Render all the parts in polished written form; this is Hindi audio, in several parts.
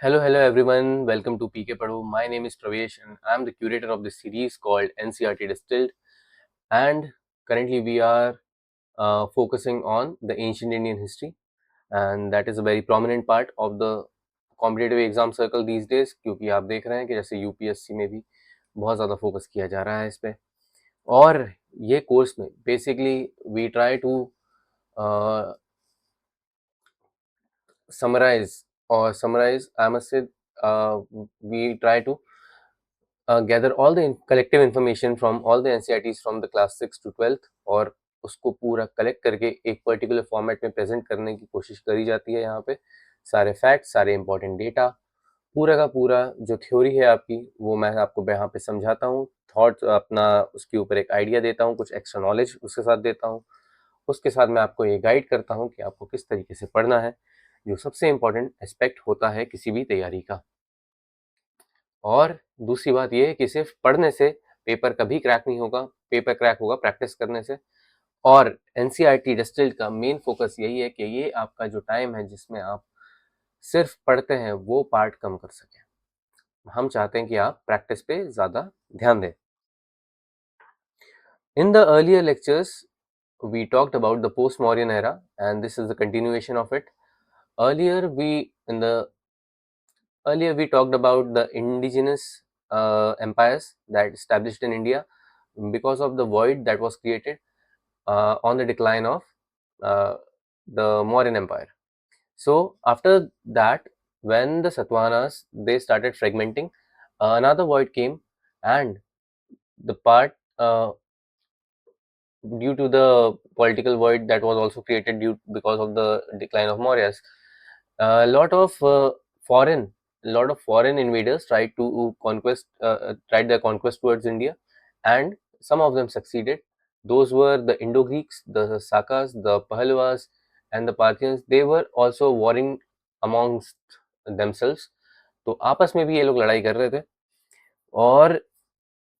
Hello everyone. Welcome to PK Padu. My name is Pravesh and I'm the curator of this series called NCRT Distilled. And currently we are focusing on the ancient Indian history, and that is a very prominent part of the competitive exam circle these days, क्योंकि आप देख रहे हैं कि जैसे यूपीएससी में भी बहुत ज़्यादा फोकस किया जा रहा है इस पे। और ये कोर्स में basically we try to summarize, I must say, we try to gather all the collective information from all the NCERTs from the class 6 to 12th, और उसको पूरा कलेक्ट करके एक पर्टिकुलर फॉर्मेट में प्रेजेंट करने की कोशिश करी जाती है। यहाँ पे सारे फैक्ट्स, सारे इंपॉर्टेंट डेटा, पूरा का पूरा जो थ्योरी है आपकी, वो मैं आपको यहाँ पे समझाता हूँ। थॉट अपना उसके ऊपर एक आइडिया देता हूँ, कुछ एक्स्ट्रा नॉलेज उसके साथ देता हूँ। उसके साथ मैं आपको ये गाइड करता हूँ कि आपको किस तरीके से पढ़ना है, जो सबसे इम्पोर्टेंट एस्पेक्ट होता है किसी भी तैयारी का। और दूसरी बात ये है कि सिर्फ पढ़ने से पेपर कभी क्रैक नहीं होगा, पेपर क्रैक होगा प्रैक्टिस करने से। और एनसीईआरटी डिस्टिल्ड का मेन फोकस यही है कि ये आपका जो टाइम है जिसमें आप सिर्फ पढ़ते हैं वो पार्ट कम कर सकें। हम चाहते हैं कि आप प्रैक्टिस पे ज़्यादा ध्यान दें। In the earlier lectures, we talked about the post-Mauryan era, and this is the continuation of it. Earlier, we talked about the indigenous empires that established in India because of the void that was created on the decline of uh, the Mauryan Empire. So after that, when the Satavahanas they started fragmenting, another void came, and the part due to the political void that was also created because of the decline of Mauryas, a foreign lot of foreign invaders tried their conquest towards India, and some of them succeeded. Those were the Indo-Greeks, the Sakas, the Pahalwas, and the Parthians. They were also warring amongst themselves. तो आपस में भी ये लोग लड़ाई कर रहे थे। और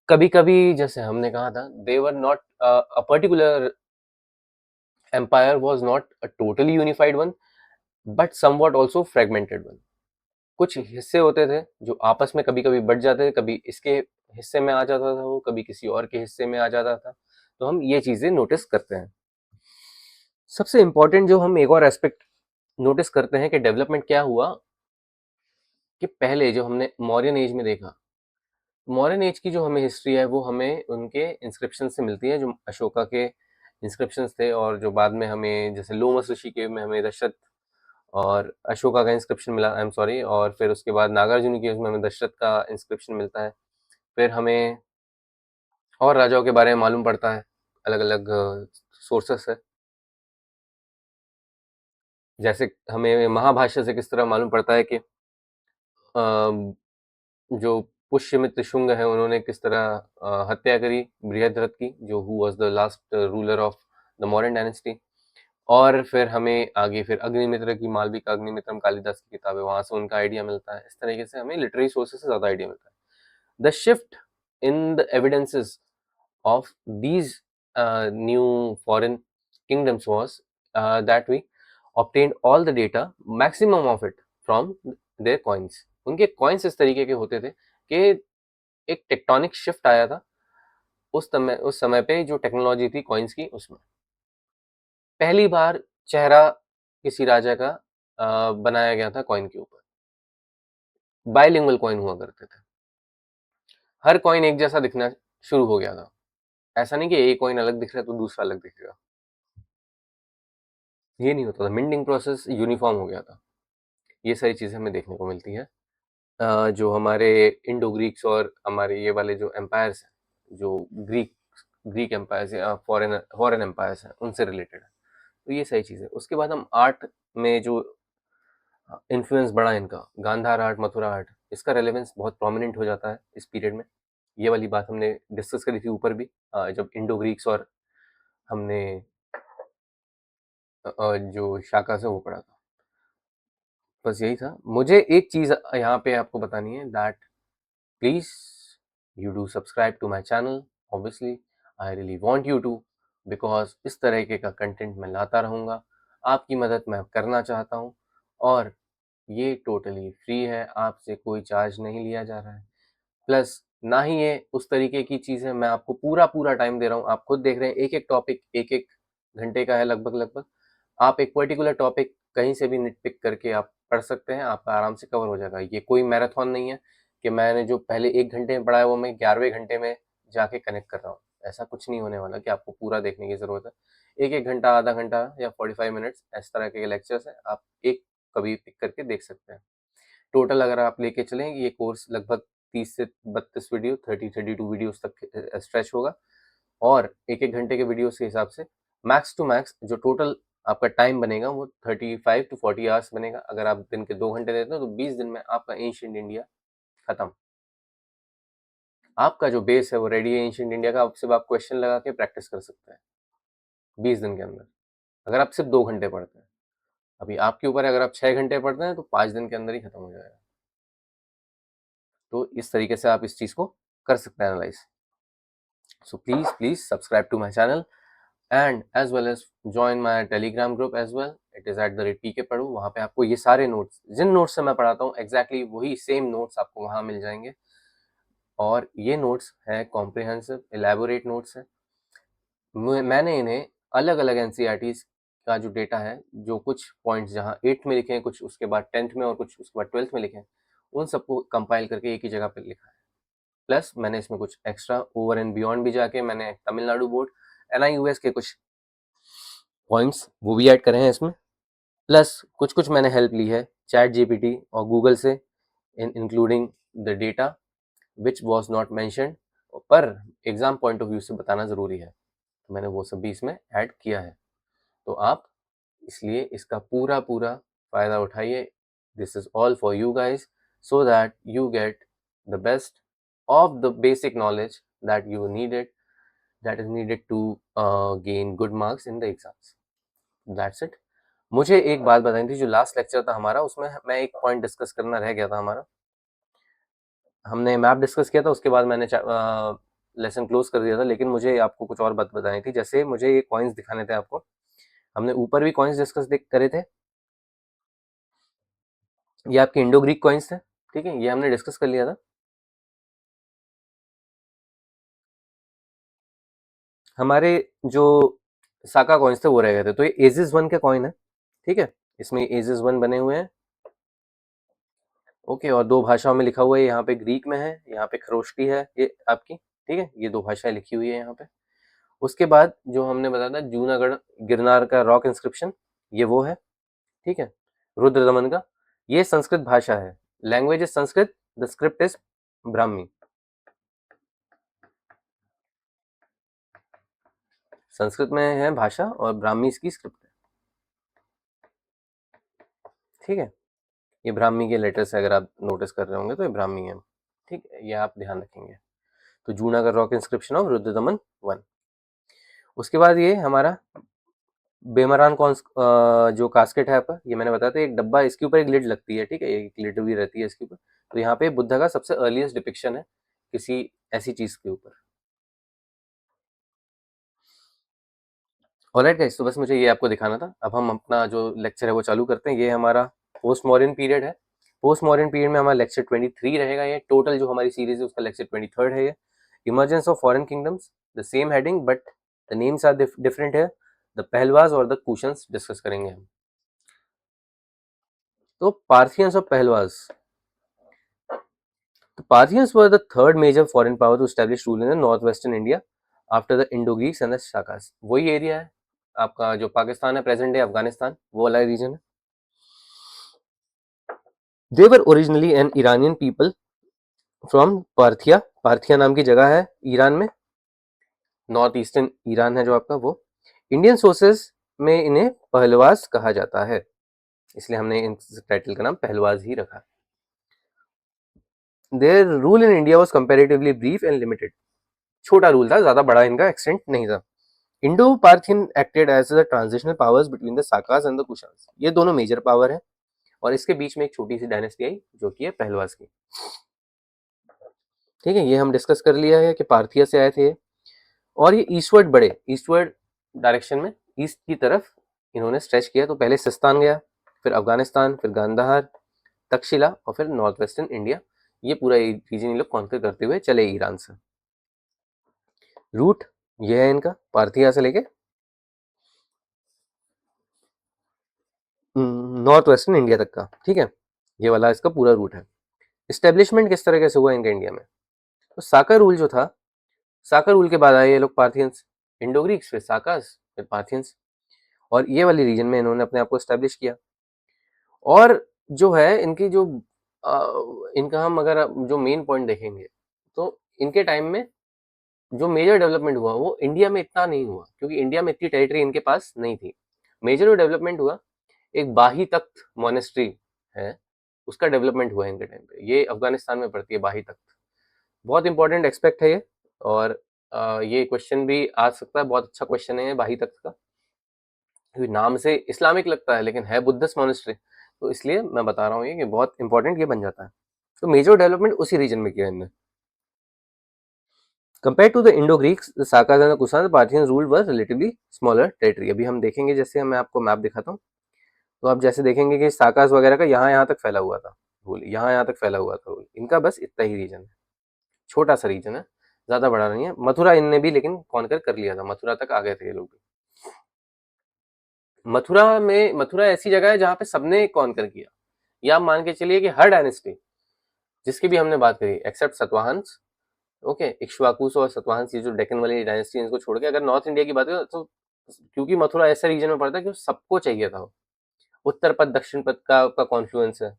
कभी कभी जैसे हमने कहा था, they were not a particular empire was not a totally unified one, but somewhat also fragmented one. कुछ हिस्से होते थे जो आपस में कभी कभी बढ़ जाते थे, कभी इसके हिस्से में आ जाता था वो, कभी किसी और के हिस्से में आ जाता था। तो हम ये चीजें नोटिस करते हैं। सबसे इम्पोर्टेंट जो हम एक और एस्पेक्ट नोटिस करते हैं कि डेवलपमेंट क्या हुआ, कि पहले जो हमने मौर्यन एज में देखा, मॉडर्न एज की जो हमें हिस्ट्री है वो हमें उनके इंस्क्रिप्शन से मिलती है, जो अशोका के इंस्क्रिप्शंस थे, और जो बाद में हमें जैसे लोमस ऋषि के में हमें दशरथ और अशोका का इंस्क्रिप्शन मिला, आई एम सॉरी, और फिर उसके बाद नागार्जुन की उसमें हमें दशरथ का इंस्क्रिप्शन मिलता है। फिर हमें और राजाओं के बारे में मालूम पड़ता है, अलग अलग सोर्सेस है। जैसे हमें महाभाष्य से किस तरह मालूम पड़ता है कि जो पुष्यमित्र शुंग है उन्होंने किस तरह हत्या करी बृहद्रथ की, जो who was the last ruler of the Mauryan dynasty. और फिर हमें आगे फिर अग्निमित्र की मालविका अग्निमित्रम कालिदास की किताब है, वहां से उनका आइडिया मिलता है। इस तरीके से हमें लिटरेरी सोर्सेस से ज्यादा आइडिया मिलता है। The shift in the evidences of these new foreign kingdoms was that we obtained all the data, maximum of it, from their coins. उनके coins इस तरीके के होते थे कि एक टेक्टोनिक शिफ्ट आया था उस समय पे जो टेक्नोलॉजी थी कॉइन्स की, उसमें पहली बार चेहरा किसी राजा का बनाया गया था कॉइन के ऊपर। बाइलिंगुअल कॉइन हुआ करते थे, हर कॉइन एक जैसा दिखना शुरू हो गया था। ऐसा नहीं कि एक कॉइन अलग दिख रहा है तो दूसरा अलग दिखेगा, ये नहीं होता था। मिंटिंग प्रोसेस यूनिफॉर्म हो गया था। ये सारी चीज़ें हमें देखने को मिलती है। जो हमारे इंडो ग्रीक्स और हमारे ये वाले जो एम्पायर्स हैं, जो ग्रीक एम्पायर्स या फॉरेन फॉरेन एम्पायर्स हैं, उनसे रिलेटेड है। तो ये सारी चीज़ें। उसके बाद हम आर्ट में जो इन्फ्लुएंस बढ़ा इनका, गांधार आर्ट, मथुरा आर्ट, इसका रेलेवेंस बहुत प्रोमिनेंट हो जाता है इस पीरियड में। ये वाली बात हमने डिस्कस करी थी ऊपर भी, जब इंडो ग्रीक्स और हमने जो शाका से वो पढ़ा था। बस यही था। मुझे एक चीज़ यहाँ पे आपको बतानी है, that please you do subscribe to my channel. Obviously I really want you to, because इस तरह के का कंटेंट मैं लाता रहूँगा। आपकी मदद मैं करना चाहता हूँ। और ये टोटली फ्री है, आपसे कोई चार्ज नहीं लिया जा रहा है, प्लस ना ही ये उस तरीके की चीज़ है, मैं आपको पूरा टाइम दे रहा हूँ। आप खुद देख रहे हैं एक-एक टॉपिक एक-एक घंटे का है लगभग। आप एक पर्टिकुलर टॉपिक कहीं से भी निटपिक करके आप पढ़ सकते हैं, आपका आराम से कवर हो जाएगा। ये कोई मैराथन नहीं है कि मैंने जो पहले 1 घंटे में पढ़ा है वो मैं 11वें घंटे में जाके कनेक्ट कर रहा हूँ। ऐसा कुछ नहीं होने वाला कि आपको पूरा देखने की ज़रूरत है। 1-1 घंटा, आधा घंटा या 45 मिनट्स इस तरह के लेक्चर्स हैं, आप एक कभी पिक करके देख सकते हैं। टोटल अगर आप लेके चलें ये कोर्स लगभग 30 से 32 वीडियो 30-32 वीडियोस तक स्ट्रेच होगा, और एक-एक घंटे के वीडियोस के हिसाब से मैक्स टू मैक्स जो टोटल आपका टाइम बनेगा वो 35 टू 40 आवर्स बनेगा। अगर आप दिन के 2 घंटे देते हो तो 20 दिन में आपका एंशिएंट इंडिया खत्म। आपका जो बेस है वो रेडी है एंशिएंट इंडिया का, अब सिर्फ आप क्वेश्चन लगा के प्रैक्टिस कर सकते हैं 20 दिन के अंदर, अगर आप सिर्फ 2 घंटे पढ़ते हैं। अभी आपके ऊपर है, अगर आप 6 घंटे पढ़ते हैं तो 5 दिन के अंदर ही खत्म हो जाएगा। तो इस तरीके से आप इस चीज़ को कर सकते हैं analyse. So please subscribe to my channel and as well as join my telegram group as well. It is at the rate PK पढ़ू। वहाँ पे आपको ये सारे नोट्स, जिन नोट्स से मैं पढ़ाता हूँ एग्जैक्टली वही सेम नोट्स आपको वहाँ मिल जाएंगे, और ये नोट्स है कॉम्प्रिहेंसिव एलैबोरेट नोट्स है। मैंने इन्हें अलग अलग एनसीईआरटीज का जो डेटा है, जो कुछ पॉइंट्स जहाँ 8th में लिखे हैं, कुछ उसके बाद 10th में और कुछ उसके बाद 12th में लिखे हैं, उन सबको कंपाइल करके एक ही जगह पर लिखा है। प्लस मैंने इसमें कुछ एक्स्ट्रा ओवर एंड बियॉन्ड भी जाके मैंने तमिलनाडु बोर्ड NIUS के कुछ पॉइंट्स वो भी ऐड करे हैं इसमें। प्लस कुछ कुछ मैंने हेल्प ली है चैट जीपीटी और गूगल से, including the data which was not mentioned, पर एग्जाम पॉइंट ऑफ व्यू से बताना ज़रूरी है, तो मैंने वो सब भी इसमें ऐड किया है। तो आप इसलिए इसका पूरा फ़ायदा उठाइए। This is all for you guys, so that you get the best of the basic knowledge that you needed, that is needed to gain good marks in the exams. That's it. मुझे एक बात बतानी थी, जो लास्ट लेक्चर था हमारा उसमें मैं एक पॉइंट डिस्कस करना रह गया था हमारा। हमने मैप डिस्कस किया था, उसके बाद मैंने लेसन क्लोज कर दिया था, लेकिन मुझे आपको कुछ और बात बतानी थी। जैसे मुझे ये कॉइन्स दिखाने थे आपको, हमने ऊपर भी कॉइन्स डिस्कस करे थे, ये आपके इंडो ग्रीक कॉइन्स थे, ठीक है, ये हमने डिस्कस कर लिया था। हमारे जो साका कॉइन्स थे वो रह गए थे, तो ये एजिस 1 के कॉइन है, ठीक है, इसमें एजिस 1 बने हुए हैं, ओके, और 2 भाषाओं में लिखा हुआ है, यहाँ पे ग्रीक में है, यहाँ पे खरोष्टी है ये आपकी, ठीक है, ये 2 भाषाएं लिखी हुई है यहाँ पे। उसके बाद जो हमने बताया था जूनागढ़ गिरनार का रॉक इंस्क्रिप्शन, ये वो है, ठीक है, रुद्र दमन का, ये संस्कृत भाषा है, language is Sanskrit, the script is Brahmi. Sanskrit में है भाषा और ब्राह्मी इसकी स्क्रिप्ट है, ठीक है, ये ब्राह्मी के लेटर्स अगर आप नोटिस कर रहे होंगे तो ये ब्राह्मी है, ठीक है, ये आप ध्यान रखेंगे। तो Junagadh rock inscription of Rudra दमन 1। उसके बाद ये हमारा बेमरान जो कास्केट है आपका, ये मैंने बताया था, एक डब्बा, इसके ऊपर एक लिड लगती है, ठीक है, एक लिड भी रहती है इसके ऊपर, तो यहाँ पे बुद्ध का सबसे अर्लीस्ट डिपिक्शन है किसी ऐसी चीज के ऊपर। ऑलराइट गाइस, तो बस मुझे ये आपको दिखाना था। अब हम अपना जो लेक्चर है वो चालू करते हैं। ये हमारा पोस्ट मॉडर्न पीरियड है। पोस्ट मॉडर्न पीरियड में हमारा लेक्चर 23 रहेगा। ये टोटल जो हमारी सीरीज है उसका लेक्चर 23rd है। ये emergence of foreign kingdoms, the same heading but the names are different है। द पहलवाज और द कुशंस डिस्कस करेंगे हम। तो पार्थियंस और Pahlavas, the Parthians were the third major foreign power to establish rule in the northwestern India after the Indo-Greeks and the Shakas। वही एरिया है आपका जो पाकिस्तान है, प्रेजेंट डे अफगानिस्तान, वो वाला रीजन है। They were originally an Iranian people from Parthia, Parthia नाम की जगह है ईरान में, नॉर्थ ईस्टर्न ईरान है जो आपका वो। इंडियन सोर्सेज में इन्हें पहलवाज कहा जाता है, इसलिए हमने इस टाइटल का नाम पहलवाज ही रखा। Their rule in India was comparatively brief and limited। छोटा रूल था, ज्यादा बड़ा इनका एक्सटेंट नहीं था। Indo Parthian acted as the transitional powers between the Sakas and the Kushans. ये दोनों मेजर पावर है और इसके बीच में एक छोटी सी डायनेस्टी आई जो कि है पहलवास की, ठीक है। ये हम डिस्कस कर लिया है कि पार्थिया से आए थे और ये ईस्टवर्ड बढ़े, ईस्टवर्ड डायरेक्शन में, ईस्ट की तरफ इन्होंने स्ट्रेच किया। तो पहले सिस्तान गया, फिर अफगानिस्तान, फिर गांधार, तक्षशिला और फिर नॉर्थ वेस्टर्न इंडिया, ये पूरा रीजन ये लोग कॉन्कर करते हुए चले ईरान से। रूट ये है इनका पार्थिया से लेके नॉर्थ वेस्टर्न इंडिया तक का, ठीक है, ये वाला इसका पूरा रूट है। इस्टेब्लिशमेंट किस तरह से हुआ इनका इंडिया में, तो साका रूल जो था, साका रूल के बाद आए ये लोग पार्थियंस, इंडो ग्रीक्स, फिर साकास, फिर पार्थियंस, और ये वाली रीजन में इन्होंने अपने आप को एस्टेब्लिश किया। और जो है इनकी जो इनका हम अगर जो मेन पॉइंट देखेंगे तो इनके टाइम में जो मेजर डेवलपमेंट हुआ वो इंडिया में इतना नहीं हुआ, क्योंकि इंडिया में इतनी टेरिटरी इनके पास नहीं थी। मेजर जो डेवलपमेंट हुआ, एक बाही तख्त मोनेस्ट्री है, उसका डेवलपमेंट हुआ है इनके टाइम पे। ये अफगानिस्तान में पड़ती है बाही तख्त, बहुत इंपॉर्टेंट एस्पेक्ट है ये। और ये क्वेश्चन भी आ सकता है, बहुत अच्छा क्वेश्चन है बाही तख्त का, क्योंकि नाम से इस्लामिक लगता है लेकिन है बुद्धिस्ट मोनेस्ट्री, तो इसलिए मैं बता रहा हूँ ये कि बहुत इंपॉर्टेंट ये बन जाता है। तो मेजर डेवलपमेंट उसी रीजन में किया इनने। Compared to the Indo-Greeks, the Sakas and the Kusans, the Parthians ruled was relatively smaller territory। अभी हम देखेंगे, जैसे मैं आपको मैप दिखाता हूँ, तो आप जैसे देखेंगे कि साकास वगैरह का यहाँ तक फैला हुआ था रूल, यहाँ तक फैला हुआ था रूल, इनका बस इतना ही रीजन है, छोटा सा रीजन है, ज्यादा बड़ा नहीं है। मथुरा इनने भी लेकिन कॉन्कर कर लिया था, मथुरा तक आ गए थे ये लोग भी। मथुरा ऐसी जगह है जहाँ पे सबने कॉन्कर किया, या आप मान के चलिए कि हर डायनेस्टी जिसकी भी हमने बात करी एक्सेप्ट सतवाहंस, ओके, इक्ष्वाकुस और सतवाहंस, ये जो डेक्कन वाली डायनेस्टी इनको छोड़ के अगर नॉर्थ इंडिया की बात करें तो, क्योंकि मथुरा ऐसे रीजन में पड़ता है कि सबको चाहिए था, उत्तर पथ दक्षिण पथ का कॉन्फ्लुएंस है,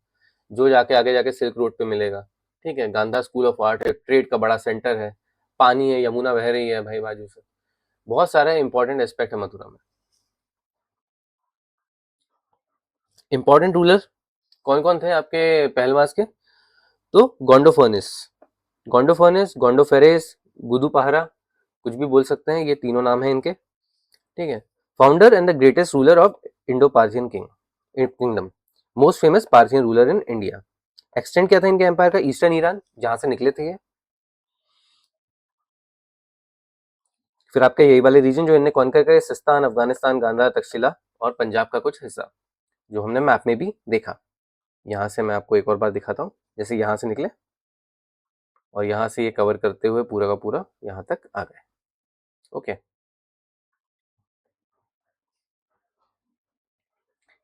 जो जाके आगे जाके सिल्क रोड पे मिलेगा, ठीक है, गांधा स्कूल ऑफ आर्ट है, ट्रेड का बड़ा सेंटर है, पानी है, यमुना बह रही है भाई बाजू से, बहुत सारे इंपॉर्टेंट एस्पेक्ट है मथुरा में। इंपॉर्टेंट रूलर कौन कौन थे आपके पहलवास के, तो गोंडोफर्निस, गोंडोफेरेस, गुदुपहारा, कुछ भी बोल सकते हैं, ये तीनों नाम है इनके, ठीक है। Founder and the greatest ruler of Indo Parthian kingdom, most famous Parthian ruler in India. Extend क्या था इनके एम्पायर का, ईस्टर्न ईरान जहां से निकले थे ये, फिर आपका यही वाले रीजन जो इनने कॉन्कर करे, सिस्तान, अफगानिस्तान, गांधार, तक्षशिला और पंजाब का कुछ हिस्सा, जो हमने मैप में भी देखा। यहाँ से मैं आपको एक और बार दिखाता हूँ, जैसे यहाँ से निकले और यहाँ से ये कवर करते हुए पूरा का पूरा यहाँ तक आ गए, ओके।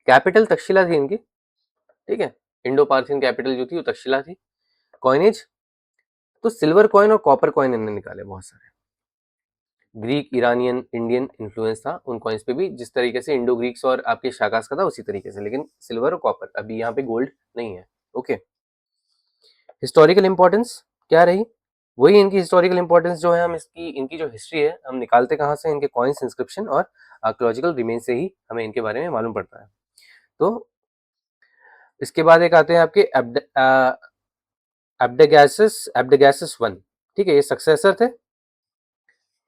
कैपिटल तक्षशिला थी इनकी, ठीक है, इंडो पार्थियन कैपिटल जो थी वो तक्षशिला थी। कॉइनेज, तो सिल्वर कॉइन और कॉपर कॉइन इन्होंने निकाले बहुत सारे, ग्रीक, ईरानियन, इंडियन इन्फ्लुएंस था उन कॉइन्स पे भी, जिस तरीके से इंडो ग्रीक्स और आपके शाकास का था उसी तरीके से, लेकिन सिल्वर और कॉपर, अभी यहाँ पे गोल्ड नहीं है, ओके। हिस्टोरिकल इंपॉर्टेंस क्या रही, वही इनकी हिस्टोरिकल इंपॉर्टेंस जो है, हम इसकी इनकी जो हिस्ट्री है हम निकालते कहाँ से, इनके कॉइन्स, इंस्क्रिप्शन और आर्कियोलॉजिकल रिमेन से ही हमें इनके बारे में मालूम पड़ता है। तो इसके बाद एक आते हैं आपके एब्डेगासिस वन, ठीक है, ये सक्सेसर थे,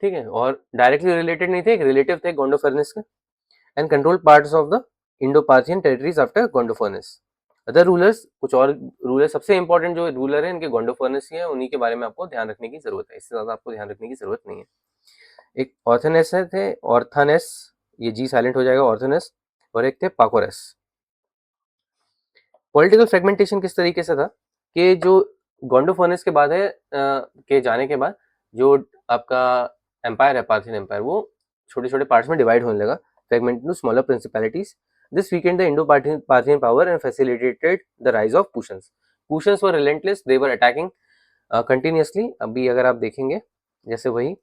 ठीक है, और डायरेक्टली रिलेटेड नहीं थे, एक रिलेटिव थे गोंडोफर्निस के, and control parts of the Indo Parthian territories after Gondophares. Other rulers, कुछ और रूलर, सबसे इंपॉर्टेंट जो रूलर है इनके गोंडोफर्निस ही है, उन्हीं के बारे में आपको ध्यान रखने की जरूरत है, इससे ज्यादा आपको ध्यान रखने की जरूरत नहीं है। एक ऑर्थनेस थे, ऑर्थनेस, ये जी साइलेंट हो जाएगा, ऑर्थनेस, और एक थे पाकोरेस। पॉलिटिकल फ्रेगमेंटेशन किस तरीके से था कि जो गोंडोफर्निस के बाद है के जाने के बाद जो आपका एम्पायर है, पार्थियन एम्पायर, वो छोटे छोटे पार्ट्स में डिवाइड होने लगा, fragment into smaller principalities. This Weeknd the Indo Parthian power and facilitated the rise of cushions. Cushions were relentless, they were attacking continuously. अभी अगर आप देखेंगे जैसे वही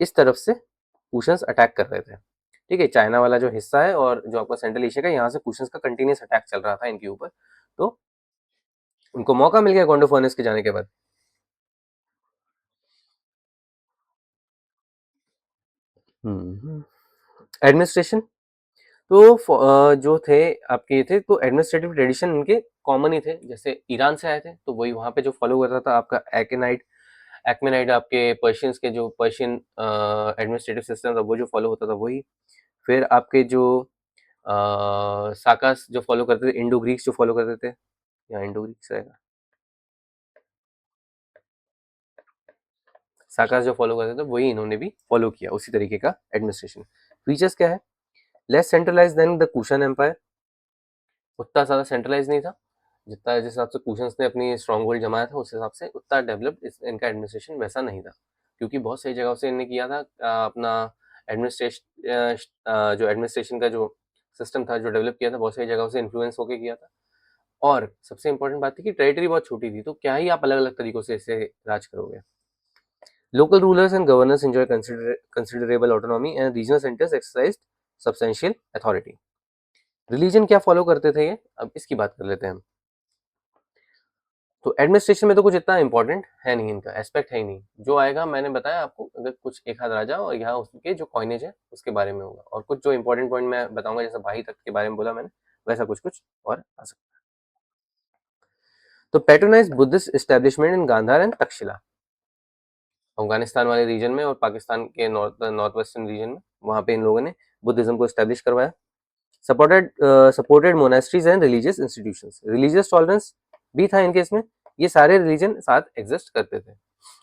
इस तरफ से कुशन्स अटैक कर रहे थे, ठीक है, चाइना वाला जो हिस्सा है और जो आपका सेंट्रल एशिया का, यहाँ से कुशन्स का कंटिन्यूस अटैक चल रहा था इनके ऊपर, तो उनको मौका मिल गया गोंडोफर्निस के जाने के बाद। एडमिनिस्ट्रेशन, तो जो थे आपके थे, तो एडमिनिस्ट्रेटिव ट्रेडिशन इनके कॉमन ही थे, जैसे ईरान से आए थे तो वही वहां पे जो फॉलो करता था आपका एक्मेनाइट आपके पर्शियंस के जो पर्शियन एडमिनिस्ट्रेटिव सिस्टम था वो जो फॉलो होता था वही। फिर आपके जो साकास जो फॉलो करते थे, इंडो ग्रीक्स जो फॉलो करते थे, यहाँ इंडो ग्रीक्स रहेगा, साकास जो फॉलो करते थे वही इन्होंने भी फॉलो किया, उसी तरीके का एडमिनिस्ट्रेशन। फीचर्स क्या है, less centralise than the Kushan empire, उतना ज्यादा सेंट्रलाइज नहीं था, जितना जिस हिसाब से कुशन्स ने अपनी स्ट्रॉन्ग होल्ड जमाया था, उस हिसाब से उतना डेवलप्ड इनका एडमिनिस्ट्रेशन वैसा नहीं था, क्योंकि बहुत सही जगह से इन्होंने किया था अपना एडमिनिस्ट्रेशन, जो एडमिनिस्ट्रेशन का जो सिस्टम था, जो डेवलप किया था, बहुत सारी जगहों से इन्फ्लुएंस होकर किया था। और सबसे इंपॉर्टेंट बात थी कि टेरिटरी बहुत छोटी थी, तो क्या ही आप अलग अलग तरीकों से इसे राज करोगे। Local rulers and governors enjoy considerable autonomy and regional centers exercised substantial authority. Religion क्या फॉलो करते थे ये, अब इसकी बात कर लेते हैं हम। तो एडमिनिस्ट्रेशन में तो कुछ इतना इंपॉर्टेंट है नहीं, इनका एस्पेक्ट है ही नहीं। जो आएगा मैंने बताया आपको, अगर कुछ एक हाथ राजा और यहाँ उसके जो कॉइनेज है उसके बारे में होगा, और कुछ जो इंपॉर्टेंट पॉइंट मैं बताऊंगा, जैसे भाई तख्त के बारे में बोला मैंने, वैसा कुछ कुछ और आ सकता है। तो patronise Buddhist establishment in Gandhara and Taxila, Afghanistan वाले रीजन में और पाकिस्तान के नॉर्थ वेस्टर्न रीजन में, वहां पे इन लोगों ने बुद्धिज्म को एस्टेब्लिश करवाया। Supported monasteries and religious institutions, religious tolerance भी था इनके इसमें, ये सारे रिलीजन साथ एग्जिस्ट करते थे,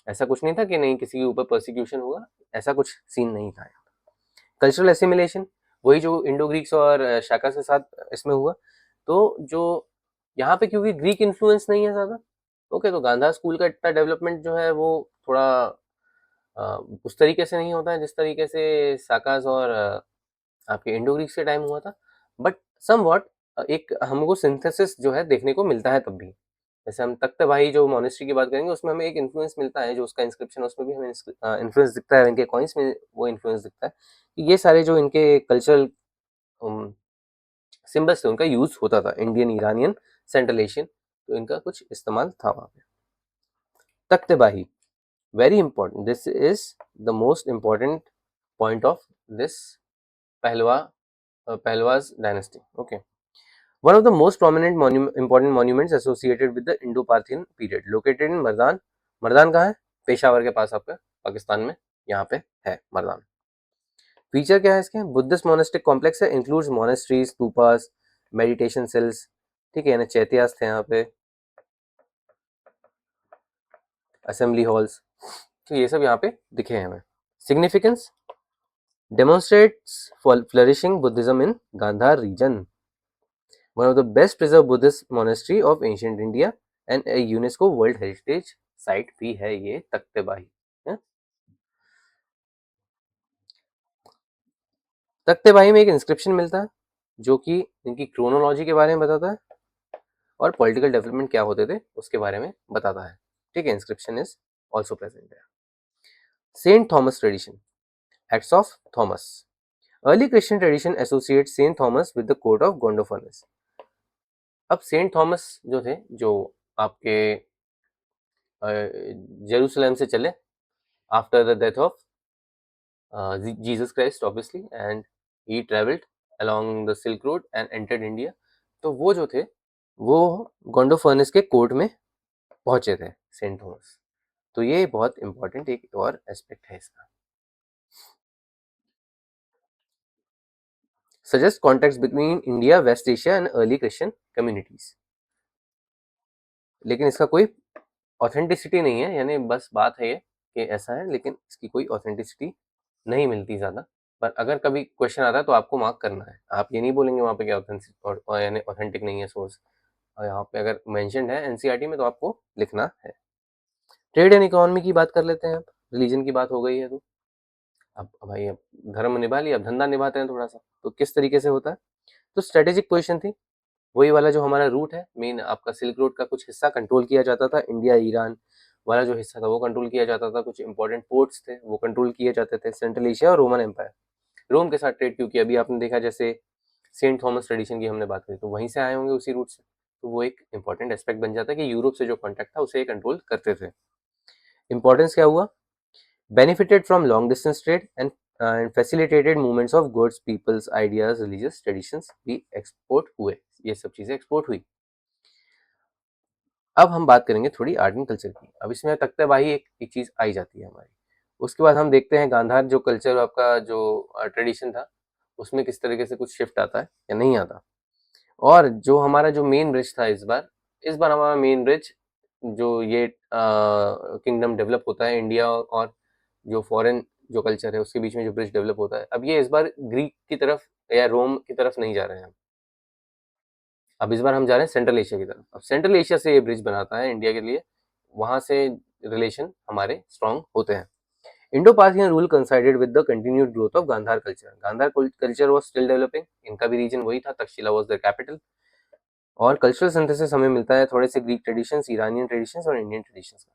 ऐसा कुछ नहीं था कि नहीं किसी के ऊपर परसिक्यूशन होगा, ऐसा कुछ सीन नहीं था। कल्चरल एसिमिलेशन, वही जो इंडो ग्रीक्स और शाका के साथ इसमें हुआ, तो जो यहाँ पे क्योंकि ग्रीक इन्फ्लुएंस नहीं है ज्यादा, ओके, तो गांधार स्कूल का इतना डेवलपमेंट जो है वो थोड़ा उस तरीके से नहीं होता है जिस तरीके से साकास और आपके इंडो ग्रीक से टाइम हुआ था, बट समवॉट एक हमको सिंथेसिस जो है देखने को मिलता है तब भी। जैसे हम तख्त भाई जो मोनेस्ट्री की बात करेंगे, उसमें हमें एक इन्फ्लुएंस मिलता है, जो उसका इंस्क्रिप्शन उसमें भी हमें इन्फ्लुएंस दिखता है, इनके कॉइन्स में वो इन्फ्लुएंस दिखता है कि ये सारे जो इनके कल्चरल सिंबल्स थे उनका यूज होता था, इंडियन, ईरानियन, सेंट्रल एशियन, तो इनका कुछ इस्तेमाल था वहाँ पे। तख्त भाई, very important, this is the most important point of this Pahlawas dynasty. Okay, one of the most prominent important monuments associated with the Indo-Parthian period located in Mardan. Mardan कहाँ है? पेशावर के पास आपका पाकिस्तान में, यहाँ पे है मर्दान। फीचर क्या है इसके? बुद्धिस्ट मोनेस्टिक कॉम्प्लेक्स है, includes monasteries, stupas, meditation cells, ठीक है ना, चैत्यास थे यहाँ पे, असेंबली हॉल्स, तो ये सब यहाँ पे दिखे हैं हमें। Significance, demonstrates flourishing Buddhism in Gandhar region, one of the best preserved Buddhist monastery of ancient India and a UNESCO World Heritage Site भी है ये तख्त भाई। तख्त भाई में एक इंस्क्रिप्शन मिलता है जो कि इनकी क्रोनोलॉजी के बारे में बताता है और पॉलिटिकल डेवलपमेंट क्या होते थे उसके बारे में बताता है, ठीक है। इंस्क्रिप्शन इज ऑल्सो प्रेजेंट है। Saint Thomas tradition, acts of Thomas, early Christian tradition associate Saint Thomas with the court of Gondophares. अब सेंट थॉमस जो थे, जो आपके जेरूसलम से चले after the death of Jesus Christ obviously, and he travelled along the silk road and entered India, तो वो जो थे वो गोंडोफर्नस के कोर्ट में पहुंचे थे सेंट थॉमस, तो ये बहुत इंपॉर्टेंट एक और एस्पेक्ट है इसका। Suggest contact between India, West Asia and early Christian communities, लेकिन इसका कोई ऑथेंटिसिटी नहीं है, यानी बस बात है ये कि ऐसा है, लेकिन इसकी कोई ऑथेंटिसिटी नहीं मिलती ज़्यादा। पर अगर कभी क्वेश्चन आता है तो आपको मार्क करना है, आप ये नहीं बोलेंगे वहाँ पे क्या यानी ऑथेंटिक नहीं है सोर्स, और यहाँ पे अगर मेंशन्ड है एनसीईआरटी में तो आपको लिखना है। ट्रेड एंड इकोनॉमी की बात कर लेते हैं, अब रिलीजन की बात हो गई है तो अब भाई अब धर्म निभा लिया, अब धंधा निभाते हैं थोड़ा सा, तो किस तरीके से होता है। तो स्ट्रेटेजिक पोजिशन थी, वही वाला जो हमारा रूट है मेन, आपका सिल्क रोड का कुछ हिस्सा कंट्रोल किया जाता था, इंडिया ईरान वाला जो हिस्सा था वो कंट्रोल किया जाता था, कुछ इंपॉर्टेंट पोर्ट्स थे वो कंट्रोल किए जाते थे, सेंट्रल एशिया और रोमन एम्पायर, रोम के साथ ट्रेड, क्योंकि अभी आपने देखा जैसे सेंट थॉमस ट्रेडिशन की हमने बात करी तो वहीं से आए होंगे उसी रूट से, तो वो एक इंपॉर्टेंट एस्पेक्ट बन जाता है कि यूरोप से जो कॉन्टैक्ट था उसे कंट्रोल करते थे। इंपॉर्टेंस क्या हुआ? Benefited from long distance trade and facilitated movements of goods, peoples, ideas, religious traditions भी एक्सपोर्ट हुए, ये सब चीजें एक्सपोर्ट हुई। अब हम बात करेंगे थोड़ी आर्ट एंड कल्चर की, अब इसमें तख्ता भाई एक चीज आई जाती है हमारी, उसके बाद हम देखते हैं गांधार जो कल्चर आपका जो ट्रेडिशन था उसमें किस तरीके से कुछ शिफ्ट आता है या नहीं आता। और जो हमारा जो मेन ब्रिज था इस बार हमारा मेन ब्रिज जो ये किंगडम डेवलप होता है इंडिया और जो फॉरेन जो कल्चर है उसके बीच में जो ब्रिज डेवलप होता है, अब ये इस बार ग्रीक की तरफ या रोम की तरफ नहीं जा रहे हैं, अब इस बार हम जा रहे हैं सेंट्रल एशिया की तरफ। अब सेंट्रल एशिया से ये ब्रिज बनाता है इंडिया के लिए, वहां से रिलेशन हमारे स्ट्रांग होते हैं। Indo Parthian rule coincided with the continued growth of Gandhara culture. Gandhara culture was still developing, इनका भी रीजन वही था, तक्षशिला was their capital। और कल्चरल सिंथेसिस हमें मिलता है थोड़े से ग्रीक ट्रेडिशंस, ईरानियन ट्रेडिशंस और इंडियन ट्रेडिशंस का,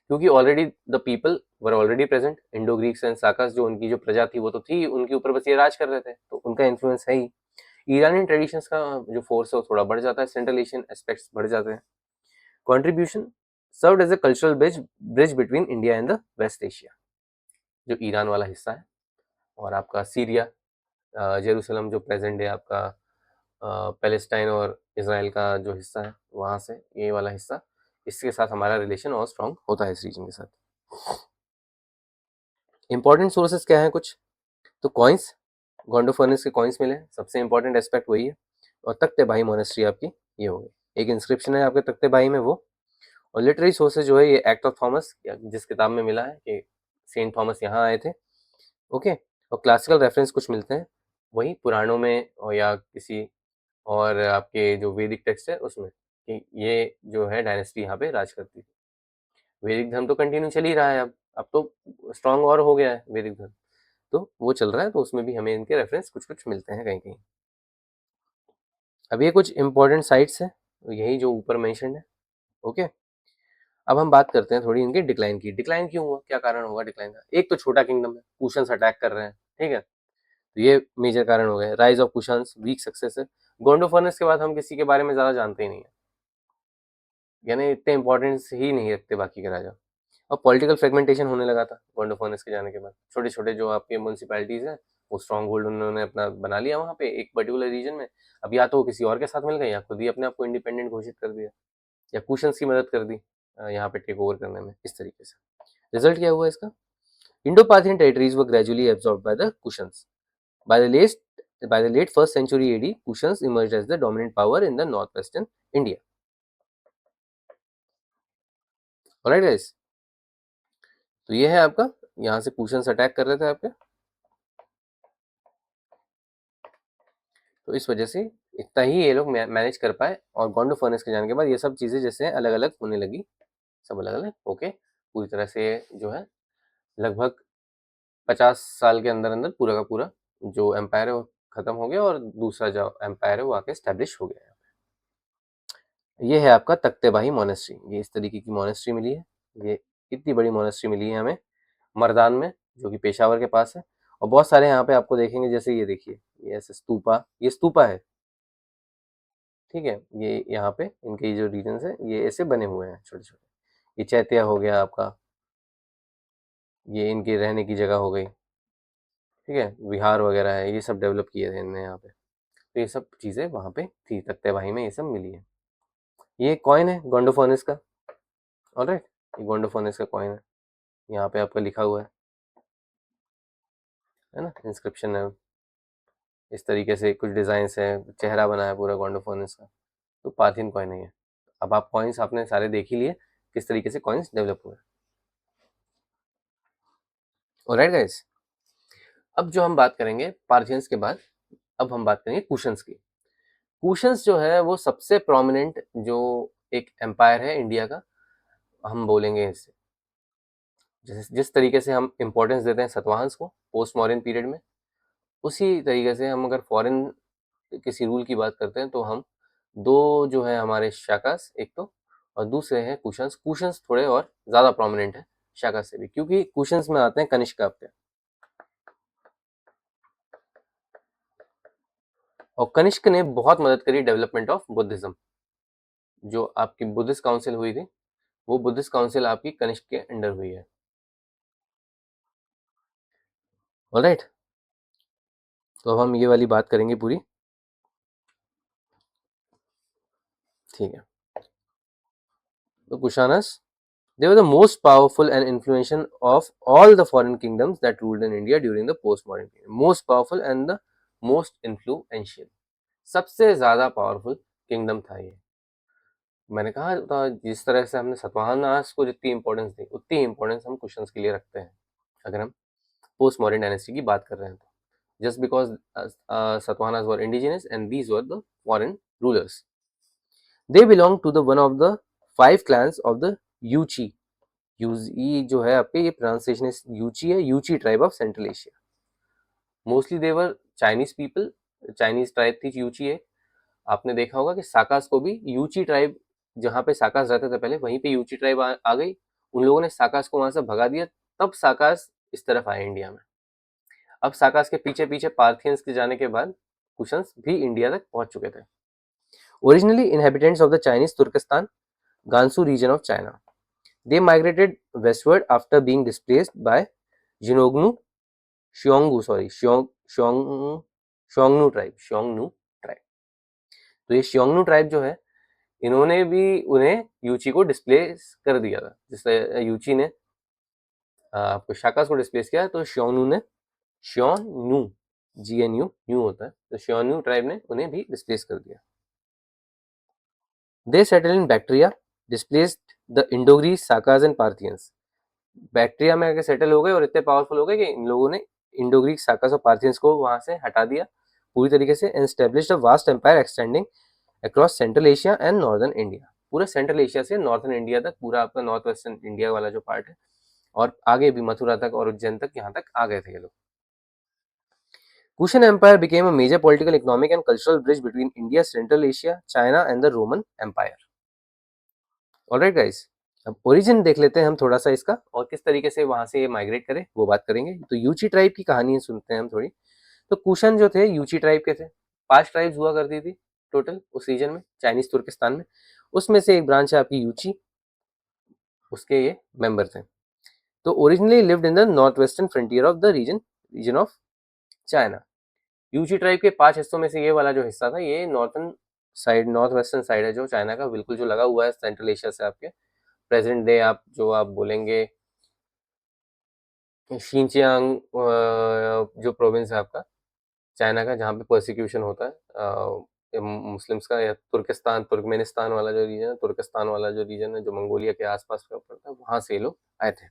क्योंकि already the people were already present. Indo Greeks and Sakas जो उनकी जो प्रजा थी वो तो थी, उनके ऊपर बस ये राज कर रहे थे, तो उनका इन्फ्लुएंस है ही। ईरानियन ट्रेडिशंस का जो फोर्स है वो थोड़ा बढ़ जाता है, सेंट्रल एशियन एस्पेक्ट्स बढ़ जाते हैं। Contribution served as a cultural bridge between India and the West Asia, जो ईरान वाला हिस्सा है और आपका सीरिया, जेरूसलम जो प्रेजेंट है आपका पैलेस्टाइन और इसराइल का जो हिस्सा है, वहाँ से ये वाला हिस्सा, इसके साथ हमारा रिलेशन और स्ट्रॉन्ग होता है इस रीजन के साथ। इंपॉर्टेंट सोर्सेस क्या है कुछ, तो कॉइन्स, गोंडोफर्निस के कॉइन्स मिले, सबसे इंपॉर्टेंट एस्पेक्ट वही है। और तख्ते भाई मोनेस्ट्री आपकी ये हो गई, एक इंस्क्रिप्शन है आपके तख्ते भाई में वो। और लिटरेरी सोर्सेज जो है ये एक्ट ऑफ थॉमस, जिस किताब में मिला है कि सेंट थॉमस यहाँ आए थे, ओके। और क्लासिकल रेफरेंस कुछ मिलते हैं वही पुराणों में और या किसी और आपके जो वैदिक टेक्स्ट है उसमें, कि ये जो है डायनेस्टी यहाँ पे राज करती थी। वैदिक धर्म तो कंटिन्यू चल ही रहा है, अब तो स्ट्रांग और हो गया है वैदिक धर्म, तो वो चल रहा है, तो उसमें भी हमें इनके रेफरेंस कुछ कुछ मिलते हैं कहीं कहीं। अब ये कुछ इंपॉर्टेंट साइट्स हैं, यही जो ऊपर मेंशन है, ओके। अब हम बात करते हैं थोड़ी इनके डिक्लाइन की। डिक्लाइन क्यों हुआ, क्या कारण होगा डिक्लाइन का? एक तो छोटा किंगडम है, कुशन्स अटैक कर रहे हैं, ठीक है, तो ये मेजर कारण हो गए। Rise of Kushans, weak success है। गोंडोफर्नस के बाद हम किसी के बारे में ज्यादा जानते ही नहीं है, यानी इतने इंपॉर्टेंस ही नहीं रखते बाकी के राजा। और पॉलिटिकल फ्रेगमेंटेशन होने लगा था गोंडोफर्नस के जाने के बाद। छोटे छोटे जो आपके म्यूनसिपैलिटीज हैं वो स्ट्रॉन्ग होल्ड उन्होंने अपना बना लिया वहाँ पे एक पर्टिकुलर रीजन में। अब या तो वो किसी और के साथ मिल गए या खुद ही अपने आप को इंडिपेंडेंट घोषित कर दिया, या कुशन्स की मदद कर दी यहाँ पे टेक ओवर करने में, इस तरीके से। रिजल्ट क्या हुआ इसका? Indo-Parthian territories were gradually absorbed by the cushions. By the late first century AD, Kushans emerged as the dominant power in the northwestern India. Alright guys, तो ये है आपका, यहाँ से कुशन्स अटैक कर रहे थे आपके, तो इस वजह से इतना ही ये लोग मैनेज कर पाए। और गोंडोफर्नस के जाने के बाद ये सब चीज़ें जैसे अलग अलग होने लगी, सब अलग अलग होके पूरी तरह से जो है लगभग 50 साल के अंदर अंदर पूरा का पूरा जो एम्पायर है वो खत्म हो गया और दूसरा जो एम्पायर है वो आके स्टैब्लिश हो गया। ये है आपका तख्तेबाही मोनेस्ट्री, ये इस तरीके की मोनेस्ट्री मिली है, ये इतनी बड़ी मोनेस्ट्री मिली है हमें मर्दान में, जो कि पेशावर के पास है। और बहुत सारे यहाँ पे आपको देखेंगे, जैसे ये देखिए, ये ऐसे स्तूपा, ये स्तूपा है, ठीक है, ये यहाँ पे इनके जो रीजन्स है ये ऐसे बने हुए हैं छोटे छोटे। ये चैत्या हो गया आपका, ये इनकी रहने की जगह हो गई, ठीक है, विहार वगैरह है, ये सब डेवलप किए थे इनने यहाँ पे। तो ये सब चीज़ें वहाँ पे थी, तख्तेबाही में ये सब मिली है। ये कॉइन है गोंडोफोनिस का, ऑलराइट, ये गोंडोफोनिस का कॉइन है, यहाँ पे आपका लिखा हुआ है ना, इंस्क्रिप्शन है, इस तरीके से कुछ डिजाइन्स है, चेहरा बना है पूरा गोंडोफोनिस का, तो पार्थियन कॉइन है ये। अब आप कॉइन्स आपने सारे देख ही लिए किस तरीके से कॉइन्स डेवलप हुए। ऑलराइट गाइस, अब जो हम बात करेंगे पार्थियंस के बाद, अब हम बात करेंगे कुशन्स की। कुशन्स जो है वो सबसे प्रोमिनेंट जो एक एम्पायर है इंडिया का, हम बोलेंगे इससे, जिस तरीके से हम इम्पोर्टेंस देते हैं सतवाहंस को पोस्ट मॉडर्न पीरियड में, उसी तरीके से हम अगर फॉरेन किसी रूल की बात करते हैं तो हम दो जो है हमारे शाकास एक तो, और दूसरे हैं कुशन्स। कुशन्स थोड़े और ज़्यादा प्रोमिनेंट है शाका से भी, क्योंकि कुशन्स में आते हैं कनिष्क आपके, और कनिष्क ने बहुत मदद करी डेवलपमेंट ऑफ बुद्धिज्म। जो आपकी बुद्धिस्ट काउंसिल हुई थी वो बुद्धिस्ट काउंसिल आपकी कनिष्क के अंडर हुई है। ऑलराइट, तो अब हम ये वाली बात करेंगे पूरी, ठीक है। तो कुशानस, they were the most powerful and influential of all the foreign kingdoms that ruled in India during the post-modern period. Most powerful and the most influential, सबसे ज्यादा पावरफुल किंगडम था ये। मैंने कहा था जिस तरह से हमने सतवाहनास को जितनी इंपॉर्टेंस दी उतनी इंपॉर्टेंस हम कुशन्स के लिए रखते हैं अगर हम पोस्ट मॉडर्न डायनेस्टी की बात कर रहे हैं तो, just because Satavahanas were indigenous and these were the foreign rulers. They belong to the one of the 5 clans of the Yuezhi. Yuezhi जो है आपके, ये प्रोनाउंसिएशन यूची है, Yuezhi tribe of Central Asia. Mostly they were Chinese people, Chinese tribe थी यूची है। आपने देखा होगा कि साकास को भी यूची ट्राइब, जहाँ पे साकास रहते थे पहले, वहीं पे यूची ट्राइब आ गई। उन लोगों ने साकास को वहां से भगा दिया, तब साकास इस तरफ आए इंडिया में। अब साकास के पीछे पीछे पार्थियंस के जाने के बाद कुशन्स भी इंडिया तक पहुंच चुके थे। Originally inhabitants of the Chinese Turkestan, Gansu region of China. They migrated westward after being displaced by Xiongnu, Xiongnu tribe. तो ये Xiongnu tribe जो है, इन्होंने भी उन्हें यूची को डिस्प्लेस कर दिया था। जिससे यूची ने आपको शाकास को डिस्प्लेस किया, तो श्योनु GNU न्यू होता है, तो श्योनु ट्राइब ने उन्हें भी डिस्प्लेस कर दिया। They settle in Bactria, displaced the Indo Greeks, Sakas and Parthians. Bactria में आके सेटल हो गए और इतने पावरफुल हो गए कि इन लोगों ने इंडोग्रीक, साकास और पार्थियंस को वहां से हटा दिया पूरी तरीके से, and established a vast empire extending across central Asia and northern India. पूरे सेंट्रल एशिया से नॉर्थन इंडिया तक, पूरा आपका नॉर्थ वेस्टर्न इंडिया वाला जो पार्ट है, और आगे भी मथुरा तक और उज्जैन तक, यहाँ तक आ गए थे ये लोग। Kushan Empire became a major political, economic and cultural bridge between India, Central Asia, China and the Roman Empire. Alright guys, अब ओरिजिन देख लेते हैं हम थोड़ा सा इसका, और किस तरीके से वहां से ये माइग्रेट करे वो बात करेंगे। तो यूची ट्राइब की कहानी सुनते हैं हम थोड़ी। तो कुशन जो थे यूची ट्राइब के थे। 5 ट्राइब्स हुआ करती थी टोटल उस रीजन में, चाइनीज तुर्किस्तान में। उसमें से एक ब्रांच है आपकी यूची, उसके ये मेंबर थे। तो originally lived in the north western frontier of the region of China. Yuezhi tribe के 5 हिस्सों में से ये वाला जो हिस्सा था, ये northern side, north western side है जो चाइना का, बिल्कुल जो लगा हुआ है सेंट्रल एशिया से। आपके प्रेजेंट डे आप जो आप बोलेंगे शिनचियांग जो प्रोविंस है आपका चाइना का, जहाँ पे परसिक्यूशन होता है मुस्लिम्स का, या तुर्किस्तान, तुर्कमेनिस्तान वाला जो रीजन है, तुर्किस्तान वाला जो रीजन है जो मंगोलिया के आसपास का पड़ता है, वहां से ये लोग आए थे।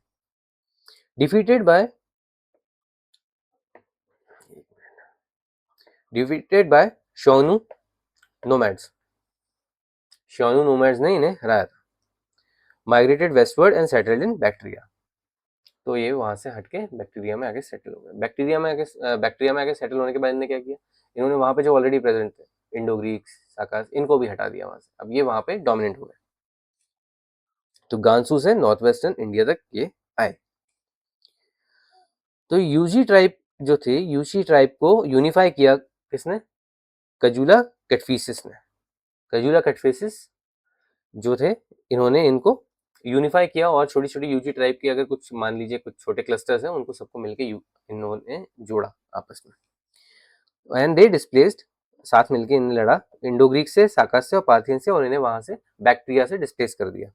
डिफीटेड बाय शोनु नोमैड्स। शोनु नोमैड्स ने इन्हें हराया था। Migrated westward and settled in Bactria. तो ये वहां से हटके बैक्टीरिया में आगे सेटल हो गए। बैक्टीरिया में आगे सेटल होने के बाद इन्होंने क्या किया, इन्होंने वहां पे जो ऑलरेडी प्रेजेंट थे इंडो ग्रीक्स, साकास, इनको भी हटा दिया वहां से। अब ये वहां पे डोमिनेंट हो गए। तो गांसू से नॉर्थ वेस्टर्न इंडिया तक ये आए। तो यूजी ट्राइब जो थे, यूजी ट्राइब को यूनिफाई किया किसने? कजूला कटफिसिस ने। कजूला कटफिसिस जो थे, इन्होंने इनको यूनिफाई किया, और छोटी छोटी यूजी ट्राइब की अगर कुछ मान लीजिए कुछ छोटे क्लस्टर्स हैं, उनको सबको मिलके इन्होंने जोड़ा आपस में। एंड दे डिस्प्लेस्ड, साथ मिलके इन्हें लड़ा इंडो ग्रीक से, साकास से और पार्थियन से, और इन्हें वहां से बैक्ट्रिया से डिस्प्लेस कर दिया,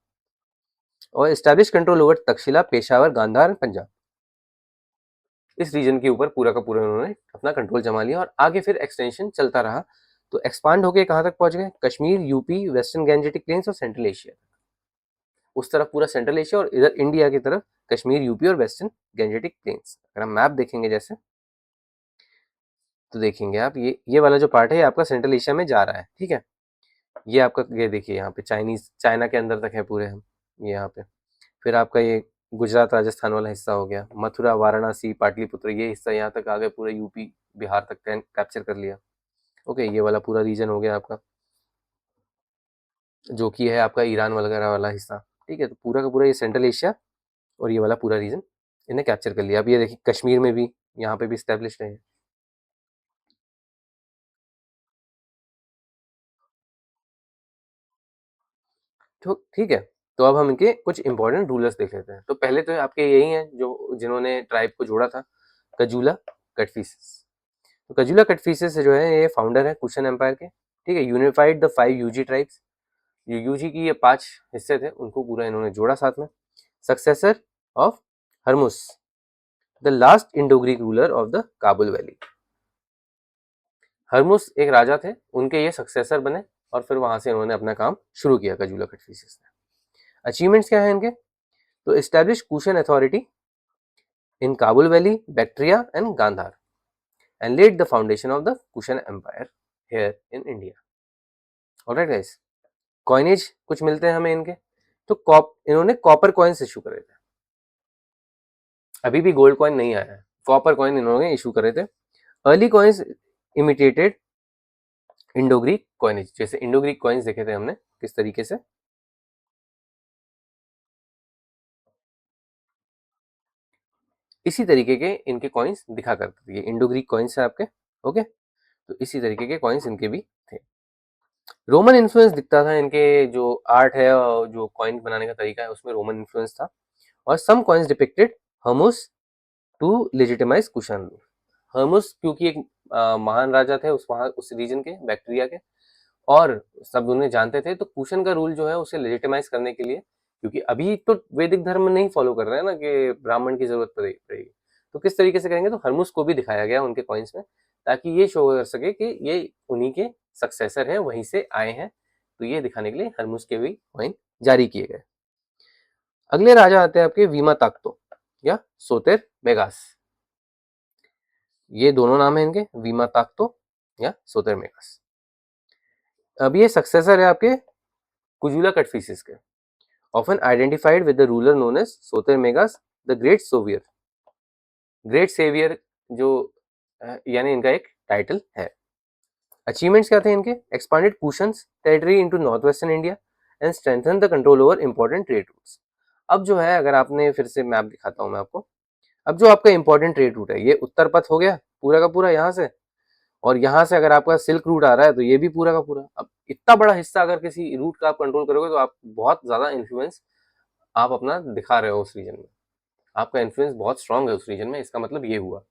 और establish control over Takshashila, Peshawar, Gandhara, Punjab. इस रीजन के ऊपर पूरा का पूरा उन्होंने अपना कंट्रोल जमा लिया, और आगे फिर एक्सटेंशन चलता रहा। तो एक्सपांड होके कहाँ तक पहुंच गए? Kashmir, UP, western Gangetic plains और सेंट्रल एशिया। उस तरफ पूरा सेंट्रल एशिया, और इधर इंडिया की तरफ कश्मीर, यूपी और वेस्टर्न गैंजेटिक प्लेन्स। अगर हम मैप देखेंगे जैसे, तो देखेंगे आप ये वाला जो पार्ट है, ये आपका सेंट्रल एशिया में जा रहा है, ठीक है। ये आपका, ये देखिए यहाँ पे चाइना के अंदर तक है पूरे हम, ये यहाँ पे। फिर आपका ये गुजरात राजस्थान वाला हिस्सा हो गया, मथुरा, वाराणसी, पाटलिपुत्र, ये हिस्सा यहाँ तक आ गए, पूरे यूपी बिहार तक कैप्चर कर लिया। ओके, ये वाला पूरा रीजन हो गया आपका, जो कि है आपका ईरान वगैरह वाला हिस्सा, ठीक है। तो पूरा का पूरा ये सेंट्रल एशिया और ये वाला पूरा रीजन इन्हें कैप्चर कर लिया। अब ये देखिए कश्मीर में भी, यहाँ पे भी स्टैब्लिश है। तो ठीक है, तो अब हम इनके कुछ इंपॉर्टेंट रूलर्स देख लेते हैं। तो पहले तो आपके यही हैं जो जिन्होंने ट्राइब को जोड़ा था, कजूला कटफिसिस। तो कजूला कटफिसिस जो है, ये फाउंडर है कुशन एम्पायर के, ठीक है। Unified the 5 Yuezhi tribes. Yuezhi की ये 5 हिस्से थे, उनको पूरा इन्होंने जोड़ा साथ में। Successor of Hermaeus, the last Indo Greek ruler of the Kabul valley. Hermaeus एक राजा थे, उनके ये सक्सेसर बने, और फिर वहां से इन्होंने अपना काम शुरू किया कजूला कटफिसिस ने। अचीवमेंट्स क्या है इनके? तो establish Kushan authority in Kabul valley, Bactria and Gandhara, and led the foundation of the Kushan empire here in India. Alright guys, coinage कुछ मिलते हैं हमें इनके। तो इन्होंने कॉपर कॉइन्स इशू करे थे, अभी भी गोल्ड कॉइन नहीं आया है, कॉपर कॉइन इन्होंने इशू करे थे। Early coins imitated Indo Greek coinage, जैसे इंडो ग्रीक कॉइन्स देखे थे हमने किस तरीके से, इसी तरीके के इनके कॉइन्स दिखा करते थे। ये इंडो ग्रीक कॉइन्स है आपके, ओके। तो इसी तरीके के कॉइन्स इनके भी थे। रोमन इन्फ्लुएंस दिखता था इनके, जो आर्ट है और जो कॉइन बनाने का तरीका है उसमें रोमन इन्फ्लुएंस था। और some coins depicted Hermaeus to legitimise Kushan rule. Hermaeus क्योंकि एक महान राजा थे उस रीजन के, बैक्टीरिया के, और सब उन्हें जानते थे, तो कुशन का रूल जो है उसे लेजिटिमाइज करने के लिए, क्योंकि अभी तो वैदिक धर्म नहीं फॉलो कर रहे हैं ना कि ब्राह्मण की जरूरत पड़ेगी, तो किस तरीके से करेंगे, तो हर्मुस को भी दिखाया गया उनके कॉइन्स में, ताकि ये शो कर सके कि ये उन्हीं के सक्सेसर है, वहीं से आए हैं। तो ये दिखाने के लिए हर्मुस के भी कॉइन जारी किए गए। अगले राजा आते हैं आपके वीमा ताक्तो या सोतेर मेगास। ये दोनों नाम है इनके, वीमा ताक्तो या सोतेर मेगास। अब ये सक्सेसर है आपके कुजुला कटफिसिस के, often identified with the ruler known as Soter Megas the great saviour. Great saviour जो यानी इनका एक टाइटल है। अचीवमेंट्स क्या थे इनके, expanded cushions territory into north western India and strengthen the control over important trade routes. अब जो है, अगर आपने, फिर से मैप दिखाता हूं मैं आपको, अब जो आपका इंपॉर्टेंट ट्रेड रूट है ये उत्तर पथ हो गया पूरा का पूरा यहाँ से, और यहाँ से अगर आपका सिल्क रूट आ रहा है तो ये भी पूरा का पूरा। अब इतना बड़ा हिस्सा अगर किसी रूट का आप कंट्रोल करोगे तो आप बहुत ज्यादा इन्फ्लुएंस आप अपना दिखा रहे हो उस रीजन में, आपका इन्फ्लुएंस बहुत स्ट्रांग है उस रीजन में, इसका मतलब ये हुआ।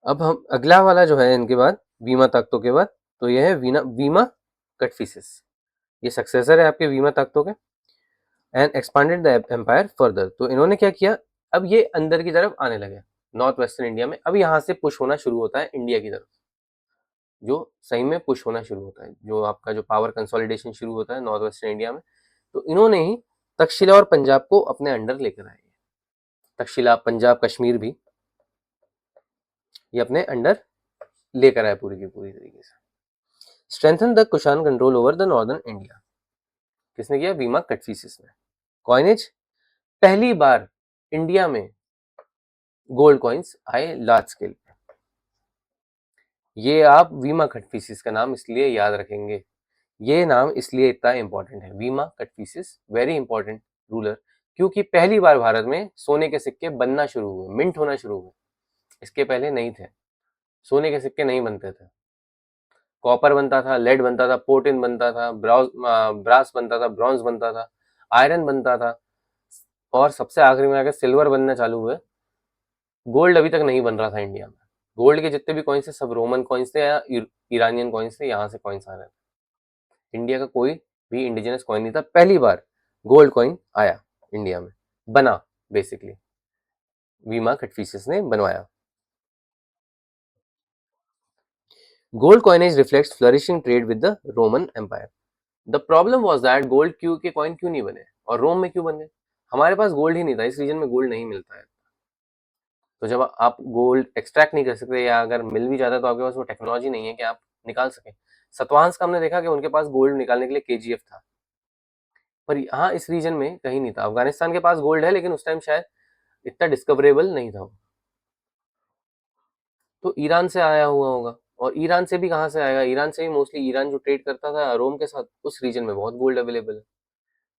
अब हम अगला वाला जो है इनके बाद, वीमा ताक्तो के बाद, तो ये है वीमा कटफिसिस। ये सक्सेसर है आपके वीमा ताक्तो के, and expanded the empire further. तो इन्होंने क्या किया, अब ये अंदर की तरफ आने लगे नॉर्थ वेस्टर्न इंडिया में, अब यहाँ से पुश होना शुरू होता है इंडिया की तरफ, जो सही में पुश होना शुरू होता है, जो आपका जो पावर कंसोलिडेशन शुरू होता है नॉर्थ वेस्टर्न इंडिया में। तो इन्होंने ही तक्षशिला और पंजाब को अपने अंडर लेकर आए, तक्षशिला पंजाब कश्मीर भी ये अपने अंडर लेकर आए पूरी की पूरी तरीके से। Strengthen the Kushan control over the northern India, किसने किया, वीमा कटफिसिस ने। कॉइनेज, पहली बार इंडिया में गोल्ड कॉइन्स आए लार्ज स्केल पे। ये आप वीमा कटफिसिस का नाम इसलिए याद रखेंगे, ये नाम इसलिए इतना इंपॉर्टेंट है, वीमा कटफिसिस वेरी इंपॉर्टेंट रूलर, क्योंकि पहली बार भारत में सोने के सिक्के बनना शुरू हुए, मिंट होना शुरू हुए, इसके पहले नहीं थे, सोने के सिक्के नहीं बनते थे, कॉपर बनता था, लेड बनता था, पोर्टिन बनता था, ब्रास बनता था, ब्रॉन्ज बनता था, आयरन बनता था, और सबसे आखिरी में आकर सिल्वर बनना चालू हुए। गोल्ड अभी तक नहीं बन रहा था इंडिया में। गोल्ड के जितने भी कॉइन्स थे सब रोमन कॉइन्स थे या ईरानियन कॉइन्स थे, यहाँ से कॉइन्स आ रहे थे। इंडिया का कोई भी इंडिजिनस कॉइन नहीं था, पहली बार गोल्ड कॉइन आया इंडिया में, बना बेसिकली, वीमा कटफिसिस ने बनवाया। Gold coinage reflects flourishing trade with the Roman empire. The problem was that gold क्यू के कॉइन क्यों नहीं बने और रोम में क्यों बन गए, हमारे पास गोल्ड ही नहीं था, इस रीजन में गोल्ड नहीं मिलता है। तो जब आप गोल्ड एक्सट्रैक्ट नहीं कर सकते, या अगर मिल भी जाता है तो आपके पास वो टेक्नोलॉजी नहीं है कि आप निकाल सके। सतवाहंस का हमने देखा कि उनके पास गोल्ड निकालने के लिए केजीएफ था, पर यहाँ इस रीजन में कहीं नहीं था। अफगानिस्तान के पास गोल्ड है लेकिन उस टाइम शायद इतना डिस्कवरेबल नहीं था, तो ईरान से आया हुआ होगा। और ईरान से भी कहाँ से आएगा, ईरान से भी मोस्टली, ईरान जो ट्रेड करता था रोम के साथ, उस रीजन में बहुत गोल्ड अवेलेबल है,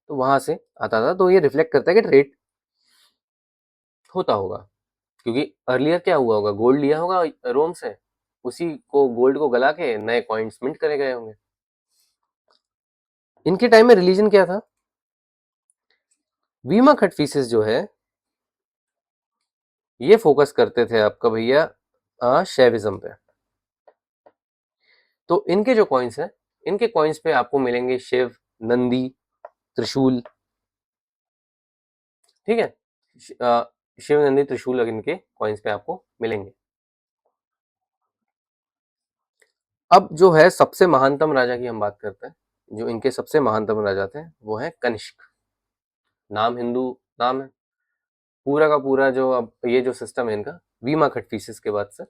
तो वहां से आता था। तो ये रिफ्लेक्ट करता है कि ट्रेड होता होगा, क्योंकि अर्लियर क्या हुआ होगा, गोल्ड लिया होगा रोम से, उसी को गोल्ड को गला के नए कॉइन्स मिंट करे गए होंगे। इनके टाइम में रिलीजन क्या था, वीमा खटफिसिस जो है ये फोकस करते थे आपका भैया शैविज्म पे। तो इनके जो कॉइन्स हैं, इनके कॉइन्स पे आपको मिलेंगे शिव, नंदी, त्रिशूल, ठीक है, शिव नंदी त्रिशूल इनके कॉइन्स पे आपको मिलेंगे। अब जो है सबसे महानतम राजा की हम बात करते हैं, जो इनके सबसे महानतम राजा थे वो है कनिष्क। नाम हिंदू नाम है, पूरा का पूरा जो अब ये जो सिस्टम है इनका वीमा खटफीसिस के बाद से,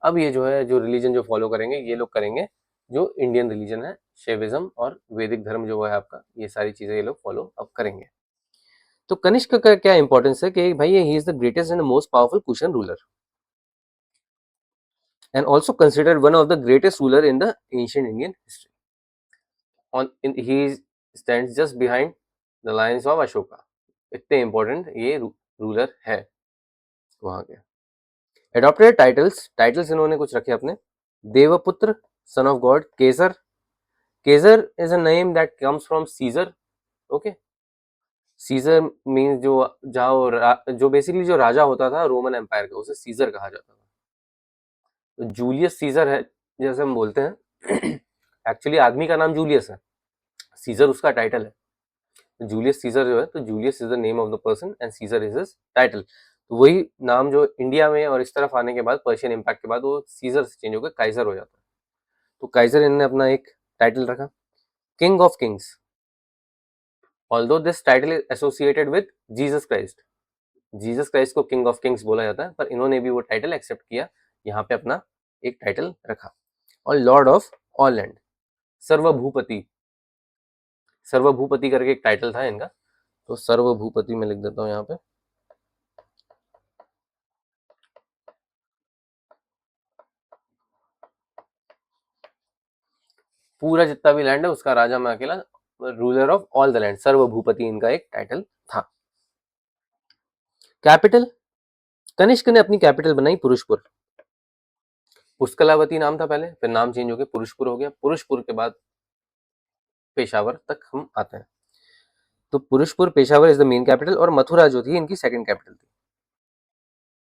अब ये जो है जो रिलीजन जो फॉलो करेंगे ये लोग करेंगे जो इंडियन रिलीजन है, शैविज्म और वैदिक धर्म जो है आपका, ये सारी चीजें ये लोग फॉलो अब करेंगे। तो कनिष्क का क्या इंपॉर्टेंस है कि भाई he is the greatest and most powerful cushion ruler and also considered one of the greatest ruler in the ancient Indian history. He stands just behind the Lions of Ashoka. इतने इंपॉर्टेंट ये रूलर है वहां के। एडॉप्टेड टाइटल्स इन्होंने कुछ रखे अपने। Devaputra, son of God, Kaisar. Kaisar is a name that comes from Caesar. Okay, Caesar means जो बेसिकली जो राजा होता था रोमन एम्पायर का, उसे सीजर कहा जाता था। तो जूलियस सीजर है जैसे हम बोलते हैं, एक्चुअली आदमी का नाम जूलियस है, सीजर उसका टाइटल है। जूलियस सीजर जो है, तो Julius is the name of the person and seizure is his title. तो वही नाम जो इंडिया में और इस तरफ आने के बाद, पर्शियन इम्पैक्ट के बाद, वो सीजर से चेंज होकर काइजर हो जाता है। तो काइजर इन्होंने अपना एक टाइटल रखा। King of Kings, although this title is associated with Jesus Christ. Jesus Christ को किंग ऑफ किंग्स बोला जाता है, पर इन्होंने भी वो टाइटल एक्सेप्ट किया, यहाँ पे अपना एक टाइटल रखा। और लॉर्ड ऑफ ऑल लैंड, सर्वभूपति। सर्वभूपति करके एक टाइटल था इनका, तो सर्वभूपति में लिख देता हूँ यहाँ पे। पूरा जितना भी लैंड है उसका राजा मैं अकेला, ruler of all the land, Sarvabhupati इनका एक टाइटल था। कैपिटल, कनिष्क ने अपनी कैपिटल बनाई पुरुषपुर। पुष्कलावती नाम था पहले, फिर नाम चेंज हो गया, पुरुषपुर हो गया। पुरुषपुर के बाद पेशावर तक हम आते हैं। तो Purushapura, Peshawar is the main capital, और मथुरा जो थी इनकी सेकंड कैपिटल थी।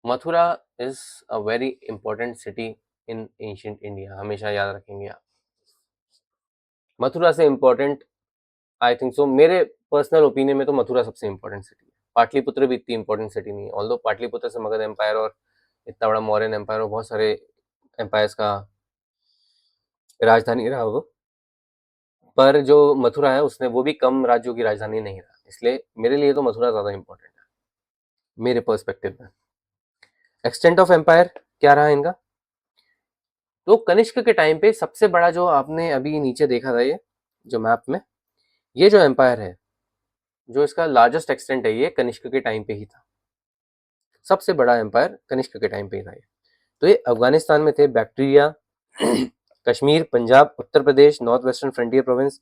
Mathura is a very important city in ancient India, हमेशा याद रखेंगे आप। मथुरा से इंपॉर्टेंट, आई थिंक सो, मेरे पर्सनल ओपिनियन में तो मथुरा सबसे इंपॉर्टेंट सिटी है। पाटलिपुत्र भी इतनी इंपॉर्टेंट सिटी नहीं है, ऑल्दो पाटलिपुत्र से मगध एम्पायर और इतना बड़ा मौर्यन एम्पायर और बहुत सारे एम्पायर्स का राजधानी रहा वो, पर जो मथुरा है उसने वो भी कम राज्यों की राजधानी नहीं रहा, इसलिए मेरे लिए तो मथुरा ज्यादा इंपॉर्टेंट है मेरे पर्सपेक्टिव में। एक्सटेंट ऑफ एम्पायर क्या रहा इनका, तो कनिष्क के टाइम पे सबसे बड़ा जो आपने अभी नीचे देखा था, ये जो मैप में, ये जो एम्पायर है, जो इसका लार्जेस्ट एक्सटेंट है, ये कनिष्क के टाइम पे ही था। सबसे बड़ा एम्पायर कनिष्क के टाइम पे ही था ये। तो ये अफगानिस्तान में थे, bacteria, Kashmir, Punjab, Uttar Pradesh, north western frontier province,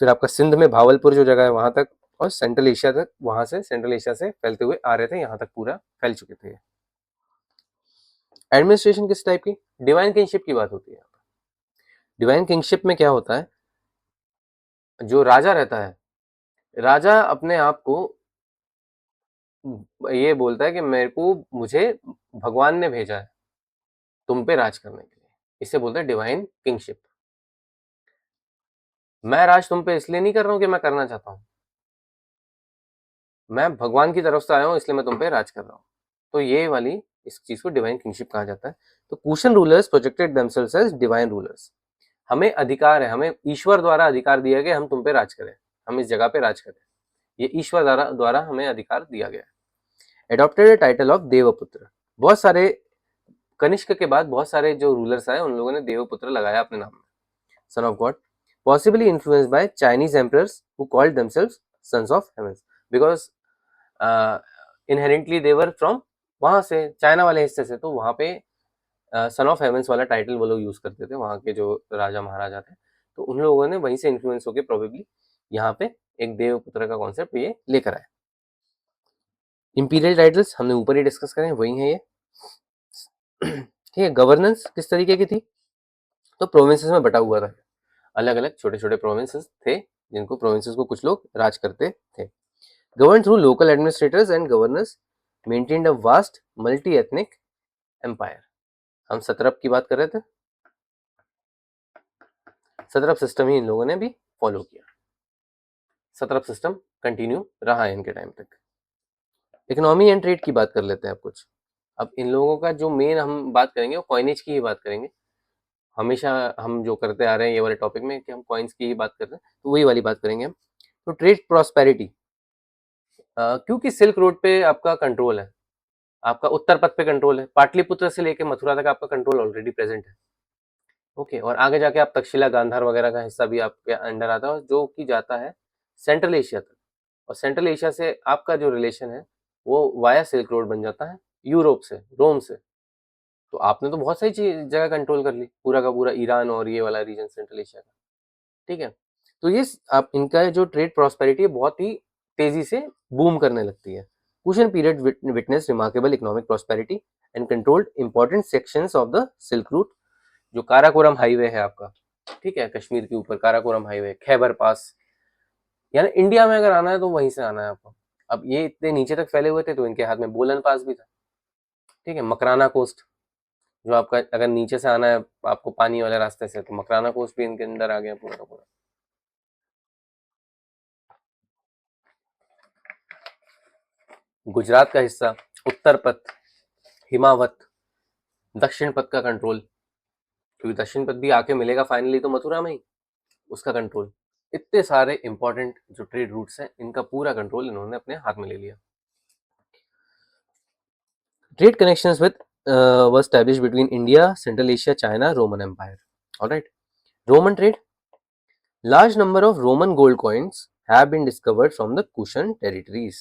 फिर आपका सिंध में भावलपुर जो जगह है वहां तक, और सेंट्रल एशिया तक, वहां से सेंट्रल एशिया से फैलते हुए आ रहे थे, यहाँ तक पूरा फैल चुके थे। एडमिनिस्ट्रेशन किस टाइप की, डिवाइन किंगशिप की बात होती है। डिवाइन किंगशिप में क्या होता है, जो राजा रहता है, राजा अपने आप को ये बोलता है कि मुझे भगवान ने भेजा है तुम पे राज करने के लिए, इसे बोलते हैं डिवाइन किंगशिप। मैं राज तुम पे इसलिए नहीं कर रहा हूं कि मैं करना चाहता हूं, मैं भगवान की तरफ से आया हूं इसलिए मैं तुम पे राज कर रहा हूं। तो ये वाली इस चीज को डिवाइन किंगशिप कहा जाता है। तो Kushan rulers projected themselves as divine rulers. हमें अधिकार है, हमें ईश्वर द्वारा अधिकार दिया गया हम तुम पे राज करें, हम इस जगह पे राज करें, ये ईश्वर द्वारा हमें अधिकार दिया गया है। Adopted title of Devaputra. बहुत सारे, कनिष्क के बाद बहुत सारे जो रूलर्स आए उन लोगों ने देवपुत्र लगाया अपने नाम में, सन of God, possibly influenced by Chinese emperors who called themselves sons of heavens because inherently they were from वहां से, चाइना वाले हिस्से से, तो वहां पे सन ऑफ हेवंस वाला टाइटल वो लोग यूज करते थे, वहां के जो राजा महाराजा थे, तो उन लोगों ने वहीं से इन्फ्लुएंस होकर प्रोबेबली यहाँ पे एक देवपुत्र का कॉन्सेप्ट ये लेकर आए। इंपीरियल टाइटल्स हमने ऊपर ही डिस्कस करें, वही है ये। ठीक है, गवर्नेंस किस तरीके की थी, तो प्रोविंसेस में बटा हुआ था, अलग अलग छोटे छोटे प्रोविंसेस थे, जिनको प्रोविंसेस को कुछ लोग राज करते थे। Govern through local administrators and governors, maintained a vast multi ethnic empire. हम सत्रप की बात कर रहे थे, सत्रप सिस्टम ही इन लोगों ने भी फॉलो किया, सत्रप सिस्टम कंटिन्यू रहा है इनके टाइम तक। इकोनॉमी एंड ट्रेड की बात कर लेते हैं अब कुछ। अब इन लोगों का जो मेन हम बात करेंगे वो कॉइनेज की ही बात करेंगे, हमेशा हम जो करते आ रहे हैं ये वाले टॉपिक में कि हम कॉइन्स की ही बात कर रहे हैं, तो वही वाली बात करेंगे हम। तो ट्रेड प्रॉस्पेरिटी, क्योंकि सिल्क रोड पे आपका कंट्रोल है, आपका उत्तर पथ पे कंट्रोल है, पाटलिपुत्र से लेके मथुरा तक आपका कंट्रोल ऑलरेडी प्रेजेंट है। ओके, और आगे जाके आप तक्षशिला गांधार वगैरह का हिस्सा भी आपके अंडर आता है, जो कि जाता है सेंट्रल एशिया तक, और सेंट्रल एशिया से आपका जो रिलेशन है वो वाया सिल्क रोड बन जाता है यूरोप से, रोम से। तो आपने तो बहुत सारी चीज जगह कंट्रोल कर ली, पूरा का पूरा ईरान और ये वाला रीजन सेंट्रल एशिया का। ठीक है, तो ये आप इनका जो ट्रेड प्रॉस्पेरिटी है बहुत ही तेजी से बूम करने लगती है। Cushion period witness remarkable economic prosperity and controlled important sections of the silk route. जो काराकोरम हाईवे है आपका, ठीक है, कश्मीर के ऊपर काराकोरम हाईवे, खैबर पास, यानी इंडिया में अगर आना है तो वहीं से आना है आपको। अब ये इतने नीचे तक फैले हुए थे तो इनके हाथ में बोलन पास भी था। ठीक है, मकराना कोस्ट, जो आपका अगर नीचे से आना है आपको पानी वाले रास्ते से, तो मकराना कोस्ट भी इनके अंदर आ गया पूरा का पूरा। गुजरात का हिस्सा, उत्तर पथ, हिमावत, दक्षिण पथ का कंट्रोल, क्योंकि दक्षिण पथ भी आके मिलेगा फाइनली तो मथुरा में ही, उसका कंट्रोल। इतने सारे इंपॉर्टेंट जो ट्रेड रूट्स हैं इनका पूरा कंट्रोल इन्होंने अपने हाथ में ले लिया। Trade connections with was established between India, Central Asia, China, Roman Empire. All right. Roman trade. Large number of Roman gold coins have been discovered from the Kushan territories.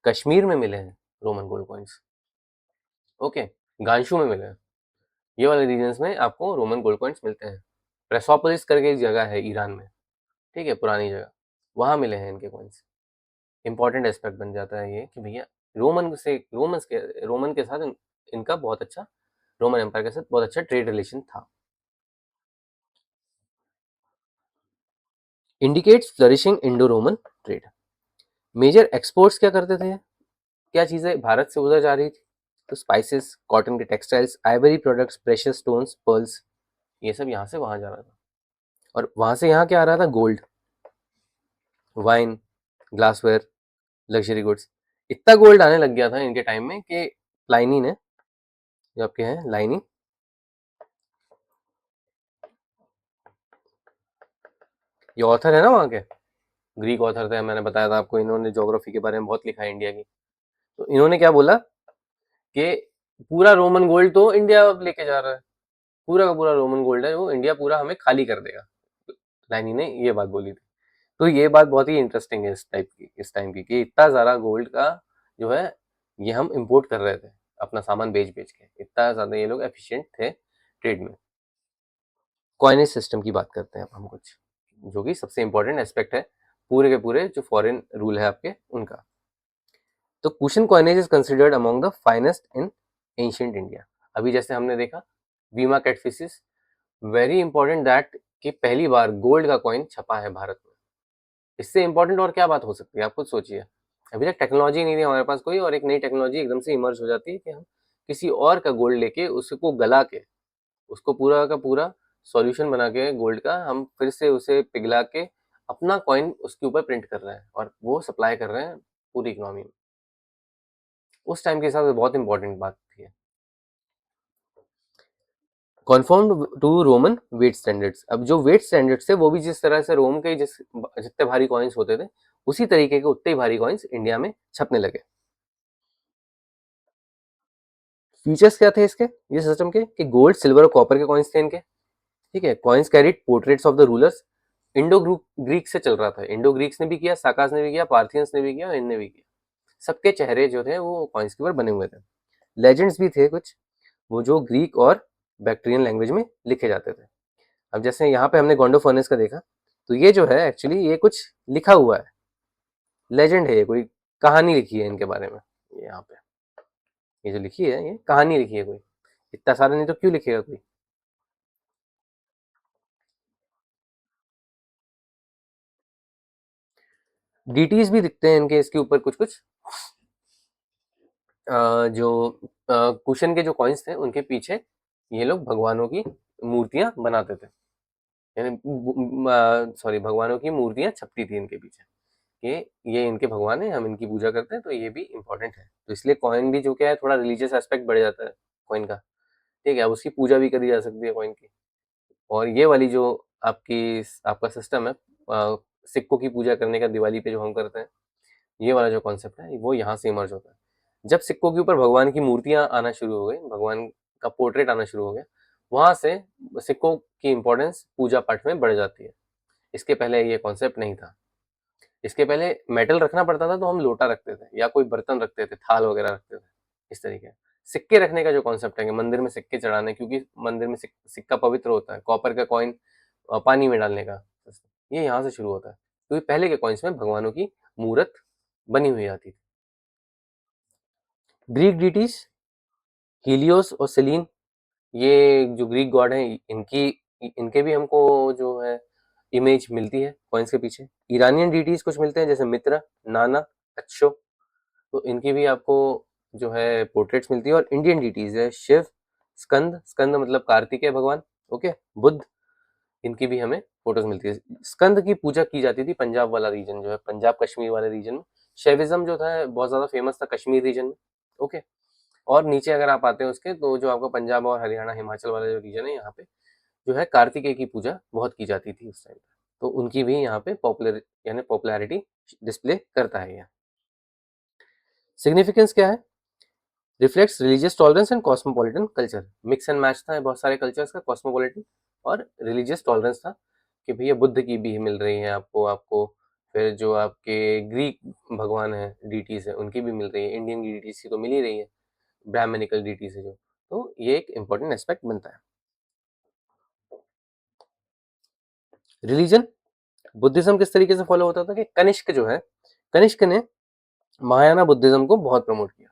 Kashmir में मिले हैं रोमन गोल्ड कॉइन्स। ओके, गांशू में मिले हैं, ये वाले रीजन्स में आपको रोमन गोल्ड कॉइन्स मिलते हैं। प्रेसोपोलिस करके एक जगह है ईरान में, ठीक है, पुरानी जगह, वहां मिले हैं इनके कॉइन्स। इंपॉर्टेंट एस्पेक्ट बन जाता है ये कि भैया रोमन के साथ इनका बहुत अच्छा, रोमन एम्पायर के साथ बहुत अच्छा ट्रेड रिलेशन था। Indicates flourishing Indo Roman trade. Major exports क्या करते थे, क्या चीजें भारत से उधर जा रही थी, तो स्पाइसेस, कॉटन के textiles, Ivory products, precious stones, pearls, ये सब यहाँ से वहां जा रहा था। और वहां से यहाँ क्या आ रहा था, gold, wine, glassware, luxury goods. इतना गोल्ड आने लग गया था इनके टाइम में कि प्लाइनी ने, जो आपके हैं लाइनी, ये ऑथर है ना वहाँ के, ग्रीक ऑथर थे, मैंने बताया था आपको, इन्होंने ज्योग्राफी के बारे में बहुत लिखा है इंडिया की। तो इन्होंने क्या बोला कि पूरा रोमन गोल्ड तो इंडिया अब लेके जा रहा है, पूरा का पूरा रोमन गोल्ड है वो इंडिया पूरा हमें खाली कर देगा। लाइनी ने ये बात बोली थी। तो ये बात बहुत ही इंटरेस्टिंग है इस टाइम की, कि इतना ज़्यादा गोल्ड का जो है ये हम इंपोर्ट कर रहे थे अपना सामान बेच बेच के, इतना ज़्यादा ये लोग एफिशिएंट थे ट्रेड में। कॉइनेज सिस्टम की बात करते हैं अब हम कुछ, जो कि सबसे इंपॉर्टेंट एस्पेक्ट है पूरे के पूरे जो फॉरेन रूल है आपके उनका। तो cushion coinage is considered among the finest in ancient India. अभी जैसे हमने देखा वीमा कैटफिशिस, वेरी इंपॉर्टेंट दैट कि पहली बार गोल्ड का कॉइन छपा है भारत में। इससे इंपॉर्टेंट और क्या बात हो सकती है, आप खुद सोचिए। अभी तक टेक्नोलॉजी नहीं थी हमारे पास कोई, और एक नई टेक्नोलॉजी एकदम से इमर्ज हो जाती है कि हम किसी और का गोल्ड लेके उसको गला के, उसको पूरा का पूरा सॉल्यूशन बना के गोल्ड का हम फिर से उसे पिघला के अपना कॉइन उसके ऊपर प्रिंट कर रहे हैं और वो सप्लाई कर रहे हैं पूरी इकोनॉमी में। उस टाइम के हिसाब से बहुत इंपॉर्टेंट बात थी। कॉन्फर्म्ड टू रोमन वेट स्टैंडर्ड्स। अब जो वेट स्टैंडर्ड्स थे वो भी जिस तरह से रोम के जितने भारी कॉइन्स होते थे उसी तरीके के उतने ही भारी कॉइन्स इंडिया में छपने लगे। फीचर्स क्या थे इसके, ये सिस्टम के, कि गोल्ड, सिल्वर और कॉपर के कॉइन्स थे इनके। ठीक है, coins carried portraits of the rulers. Indo Greek से चल रहा था, इंडो ग्रीक्स ने भी किया, साकास ने भी किया, पार्थियंस ने भी किया और इनने भी किया। सबके चेहरे जो थे वो कॉइन्स के ऊपर बने हुए थे। लेजेंड्स भी थे कुछ, वो जो ग्रीक और बैक्ट्रियन लैंग्वेज में लिखे जाते थे। अब जैसे यहाँ पे हमने गोंडो फर्नेस का देखा, तो ये जो है एक्चुअली ये कुछ लिखा हुआ है, लेजेंड है, ये कोई कहानी लिखी है इनके बारे में। ये यहाँ पे ये जो लिखी है ये कहानी लिखी है कोई, इतना सारा नहीं तो क्यों लिखेगा कोई। डीटीज भी दिखते हैं इनके इसके ऊपर कुछ कुछ, जो कुशन के जो कॉइन्स थे उनके पीछे ये लोग भगवानों की मूर्तियां बनाते थे, यानी सॉरी भगवानों की मूर्तियां छपती थी इनके पीछे, कि ये इनके भगवान है, हम इनकी पूजा करते हैं, तो ये भी इंपॉर्टेंट है। तो इसलिए कॉइन भी जो क्या है थोड़ा रिलीजियस एस्पेक्ट बढ़ जाता है कॉइन का। ठीक है, अब उसकी पूजा भी करी जा सकती है कॉइन की। और ये वाली जो आपका सिस्टम है सिक्कों की पूजा करने का, दिवाली पे जो हम करते हैं, ये वाला जो कॉन्सेप्ट है वो यहाँ से इमर्ज होता है। जब सिक्कों के ऊपर भगवान की मूर्तियां आना शुरू हो गई, भगवान का पोर्ट्रेट आना शुरू हो गया, वहां से सिक्कों की इंपॉर्टेंस पूजा पाठ में बढ़ जाती है। इसके पहले ये कॉन्सेप्ट नहीं था। इसके पहले मेटल रखना पड़ता था तो हम लोटा रखते थे या कोई बर्तन रखते थे, थाल वगैरह रखते थे, इस तरीके। सिक्के रखने का जो कॉन्सेप्ट है कि मंदिर में सिक्के चढ़ाने, क्योंकि मंदिर में सिक्का पवित्र होता है, कॉपर का कॉइन पानी में डालने का, ये यहाँ से शुरू होता है, क्योंकि पहले के कॉइन्स में भगवानों की मूर्त बनी हुई आती थी। ग्रीक डिटीज हीलियोस और सेलीन, ये जो ग्रीक गॉड हैं, इनके भी हमको जो है इमेज मिलती है कॉइन्स के पीछे। ईरानियन डिटीज कुछ मिलते हैं जैसे मित्रा, नाना, अच्छो, तो इनकी भी आपको जो है पोर्ट्रेट्स मिलती है। और इंडियन डिटीज है शिव, स्कंद, स्कंद मतलब कार्तिकेय भगवान, ओके, बुद्ध, इनकी भी हमें फोटोज मिलती है। स्कंद की पूजा की जाती थी पंजाब वाला रीजन जो है, पंजाब कश्मीर वाले रीजन में। शैविज्म जो था बहुत ज्यादा फेमस था कश्मीर रीजन में, ओके। और नीचे अगर आप आते हैं उसके, तो जो आपका पंजाब और हरियाणा हिमाचल वाला जो रीजन है, यहाँ पे जो है कार्तिकेय की पूजा बहुत की जाती थी उस टाइम पे, तो उनकी भी यहाँ पे पॉपुलर यानी पॉपुलैरिटी डिस्प्ले करता है। यहाँ सिग्निफिकेंस क्या है? Reflects religious tolerance and cosmopolitan culture. Mix and match था बहुत सारे कल्चर्स का, कॉस्मोपॉलिटन और रिलीजियस टॉलरेंस था कि भैया बुद्ध की भी मिल रही है आपको, फिर जो आपके ग्रीक भगवान है, डीटीज है, उनकी भी मिल रही है, इंडियन की डीटीज की तो मिल ही रही है, ब्राह्मणिकल डीटीज है जो, तो ये एक इंपॉर्टेंट एस्पेक्ट बनता है। रिलीजन, बुद्धिज्म किस तरीके से फॉलो होता था कि कनिष्क जो है, कनिष्क ने महायाना बुद्धिज्म को बहुत प्रमोट किया।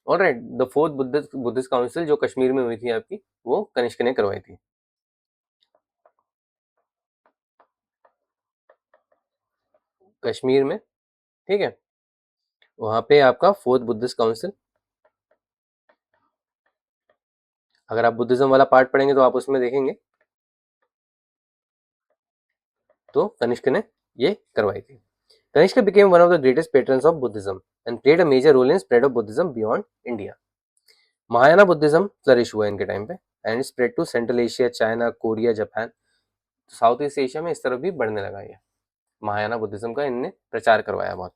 Alright, the fourth Buddhist council जो कश्मीर में हुई थी आपकी, वो कनिष्क ने करवाई थी। कश्मीर में, ठीक है, वहां पे आपका फोर्थ बुद्धिस्ट काउंसिल, अगर आप बुद्धिज्म वाला पार्ट पढ़ेंगे तो आप उसमें देखेंगे, तो कनिष्क ने ये करवाई थी। Kanishka became one of the greatest patrons of Buddhism and played a major role in spread of Buddhism beyond India. Mahayana Buddhism flourish हुआ इनके टाइम पे and spread to central Asia, China, Korea, Japan, south east Asia में इस तरफ भी बढ़ने लगा ये। महायाना बुद्धिज्म का इनने प्रचार करवाया बहुत।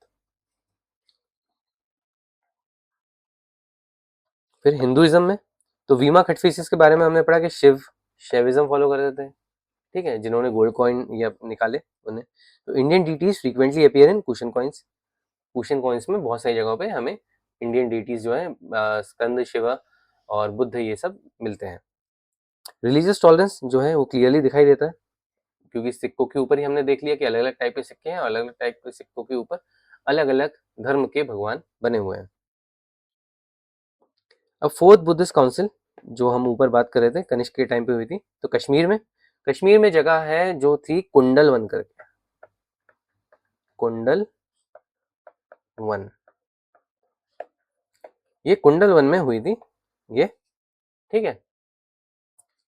फिर हिंदुइज्म में तो वीमा खटफिशिस के बारे में हमने पढ़ा कि शिव शैविज्म फॉलो करते थे, ठीक है, जिन्होंने गोल्ड कॉइन या निकाले उन्हें। तो Indian deities frequently appear in cushion coins, cushion coins में बहुत सारी जगहों पे हमें इंडियन डीटीज जो है, स्कंद, शिवा और बुद्ध, ये सब मिलते हैं। रिलीजियस टॉलरेंस जो है वो क्लियरली दिखाई देता है, क्योंकि सिक्कों के ऊपर ही हमने देख लिया कि अलग अलग टाइप के सिक्के हैं, अलग अलग टाइप के सिक्कों के ऊपर अलग अलग धर्म के भगवान बने हुए हैं। अब फोर्थ बुद्धिस्ट काउंसिल जो हम ऊपर बात कर रहे थे, कनिष्क के टाइम पे हुई थी, तो कश्मीर में जगह है जो थी कुंडल वन करके, कुंडल वन, ये कुंडल वन में हुई थी ये, ठीक है।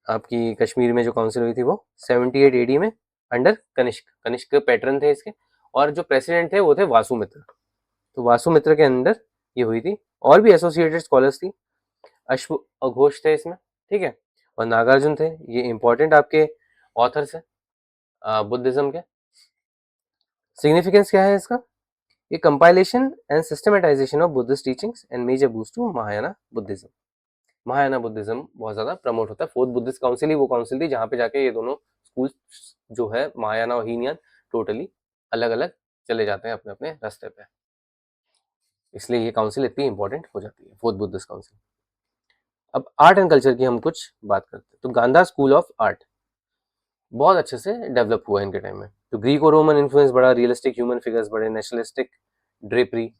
आपकी कश्मीर में जो काउंसिल हुई थी वो 78 एडी में अंडर कनिष्क, कनिष्क पैटर्न थे इसके, और जो प्रेसिडेंट थे वो थे वासुमित्र, तो वासुमित्र के अंदर ये हुई थी। और भी एसोसिएटेड स्कॉलर्स थी, अश्व घोष थे इसमें, ठीक है, और नागार्जुन थे, ये इंपॉर्टेंट आपके ऑथर्स है बुद्धिज्म के। सिग्निफिकेंस क्या है इसका? ये compilation and systematization of Buddhist teachings and major boost to Mahayana Buddhism. Mahayana Buddhism बहुत ज्यादा प्रमोट होता है। फोर्थ बुद्धिस्ट काउंसिल ही वो काउंसिल थी जहाँ पे जाके ये दोनों स्कूल जो है, महायाना और हीनयान, टोटली अलग अलग चले जाते हैं अपने अपने रास्ते पे, इसलिए ये काउंसिल इतनी इंपॉर्टेंट हो जाती है, फोर्थ बुद्धिस्ट काउंसिल। अब आर्ट एंड कल्चर की हम कुछ बात करते हैं, तो गांधार स्कूल ऑफ आर्ट बहुत अच्छे से डेवलप हुआ इनके टाइम में। तो ग्रीक और रोमन इन्फ्लुएंस बढ़ा, रियलिस्टिक ह्यूमन फिगर्स बढ़े, नेशनलिस्टिक ड्रेपरी।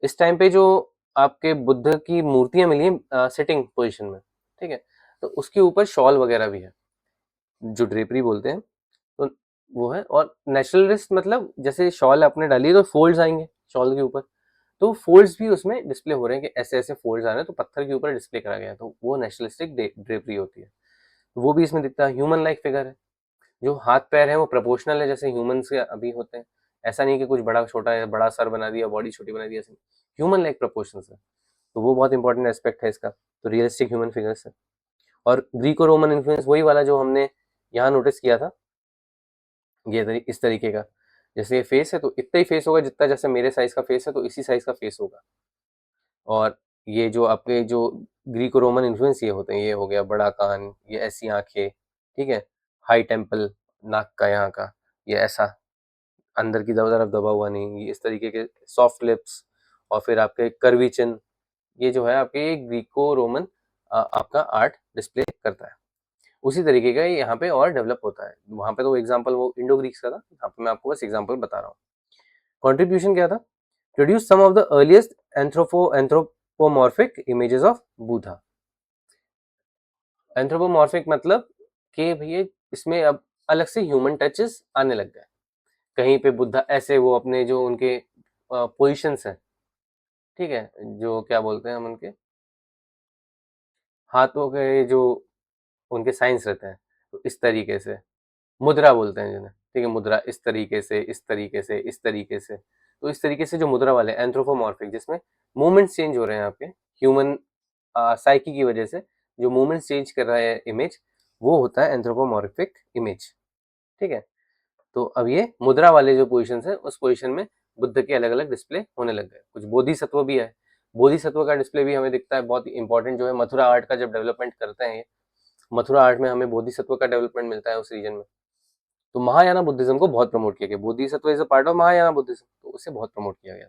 इस टाइम पे जो आपके बुद्ध की मूर्तियां मिली सिटिंग पोजीशन में, ठीक है, तो उसके ऊपर शॉल वगैरह भी है, जो ड्रेपरी बोलते हैं, तो वो है। और नेचुरलिस्ट मतलब जैसे शॉल आपने डाली तो फोल्ड्स आएंगे शॉल के ऊपर, तो फोल्ड्स भी उसमें डिस्प्ले हो रहे हैं कि ऐसे ऐसे फोल्ड्स आ रहे हैं, तो पत्थर के ऊपर डिस्प्ले करा गया है, तो वो नेशनलिस्टिक ड्रेपरी होती है, तो वो भी इसमें दिखता है। ह्यूमन लाइक फिगर है, जो हाथ पैर है वो प्रोपोर्शनल है जैसे ह्यूमंस के अभी होते हैं, ऐसा नहीं कि कुछ बड़ा छोटा है, बड़ा सर बना दिया, बॉडी छोटी बना दी, ऐसे ह्यूमन लाइक प्रोपोर्शंस है, तो वो बहुत इंपॉर्टेंट एस्पेक्ट है इसका। तो रियलिस्टिक ह्यूमन फिगर्स है। और ग्रीको रोमन इन्फ्लुएंस वही वाला जो हमने यहाँ नोटिस किया था, ये इस तरीके का, जैसे ये फेस है तो इतना ही फेस होगा जितना जैसे मेरे साइज का फेस है, तो इसी साइज का फेस होगा। और ये जो आपके जो ग्रीको रोमन इन्फ्लुएंस ये होते हैं, ये हो गया बड़ा कान, ये ऐसी आंखें, ठीक है, हाई टेम्पल, नाक का यहाँ का, ये ऐसा अंदर की तरफ दबा हुआ नहीं, ये इस तरीके के सॉफ्ट लिप्स, और फिर आपके कर्वी चिन, ये जो है आपके ग्रीको रोमन आपका आर्ट डिस्प्ले करता है। उसी तरीके का ये यहाँ पे और डेवलप होता है। वहाँ पे तो एग्जाम्पल वो इंडो ग्रीक्स का था, यहाँ पे मैं आपको बस एग्जाम्पल बता रहा हूँ। कॉन्ट्रीब्यूशन क्या था? Produce some of the earliest anthropomorphic images of Buddha. Anthropomorphic मतलब कि भैया इसमें अब अलग से ह्यूमन टचेस आने लग गए। कहीं पे बुद्धा ऐसे वो अपने जो उनके पोजिशंस हैं, ठीक है, जो क्या बोलते हैं हम उनके हाथों के जो उनके साइंस रहते हैं, तो इस तरीके से मुद्रा बोलते हैं जिन्हें, ठीक है, मुद्रा इस तरीके से, इस तरीके से, इस तरीके से, तो इस तरीके से जो मुद्रा वाले एंथ्रोपोमॉर्फिक, जिसमें मूवमेंट्स चेंज हो रहे हैं आपके ह्यूमन साइकी की वजह से, जो मूवमेंट्स चेंज कर रहा है इमेज, वो होता है एंथ्रोपोमॉर्फिक इमेज, ठीक है। तो अब ये मुद्रा वाले जो पोजिशन है, उस पोजिशन में बुद्ध के अलग अलग डिस्प्ले होने लग गए। कुछ बोधिसत्व भी है, बोधिसत्व का डिस्प्ले भी हमें दिखता है, बहुत इंपॉर्टेंट जो है मथुरा आर्ट का जब डेवलपमेंट करते हैं, मथुरा आर्ट में हमें बोधिसत्व का डेवलपमेंट मिलता है उस रीजन में। तो महायाना बुद्धिज्म को बहुत प्रमोट किया गया, Bodhisattva is a part of Mahayana Buddhism, तो उसे बहुत प्रमोट किया गया।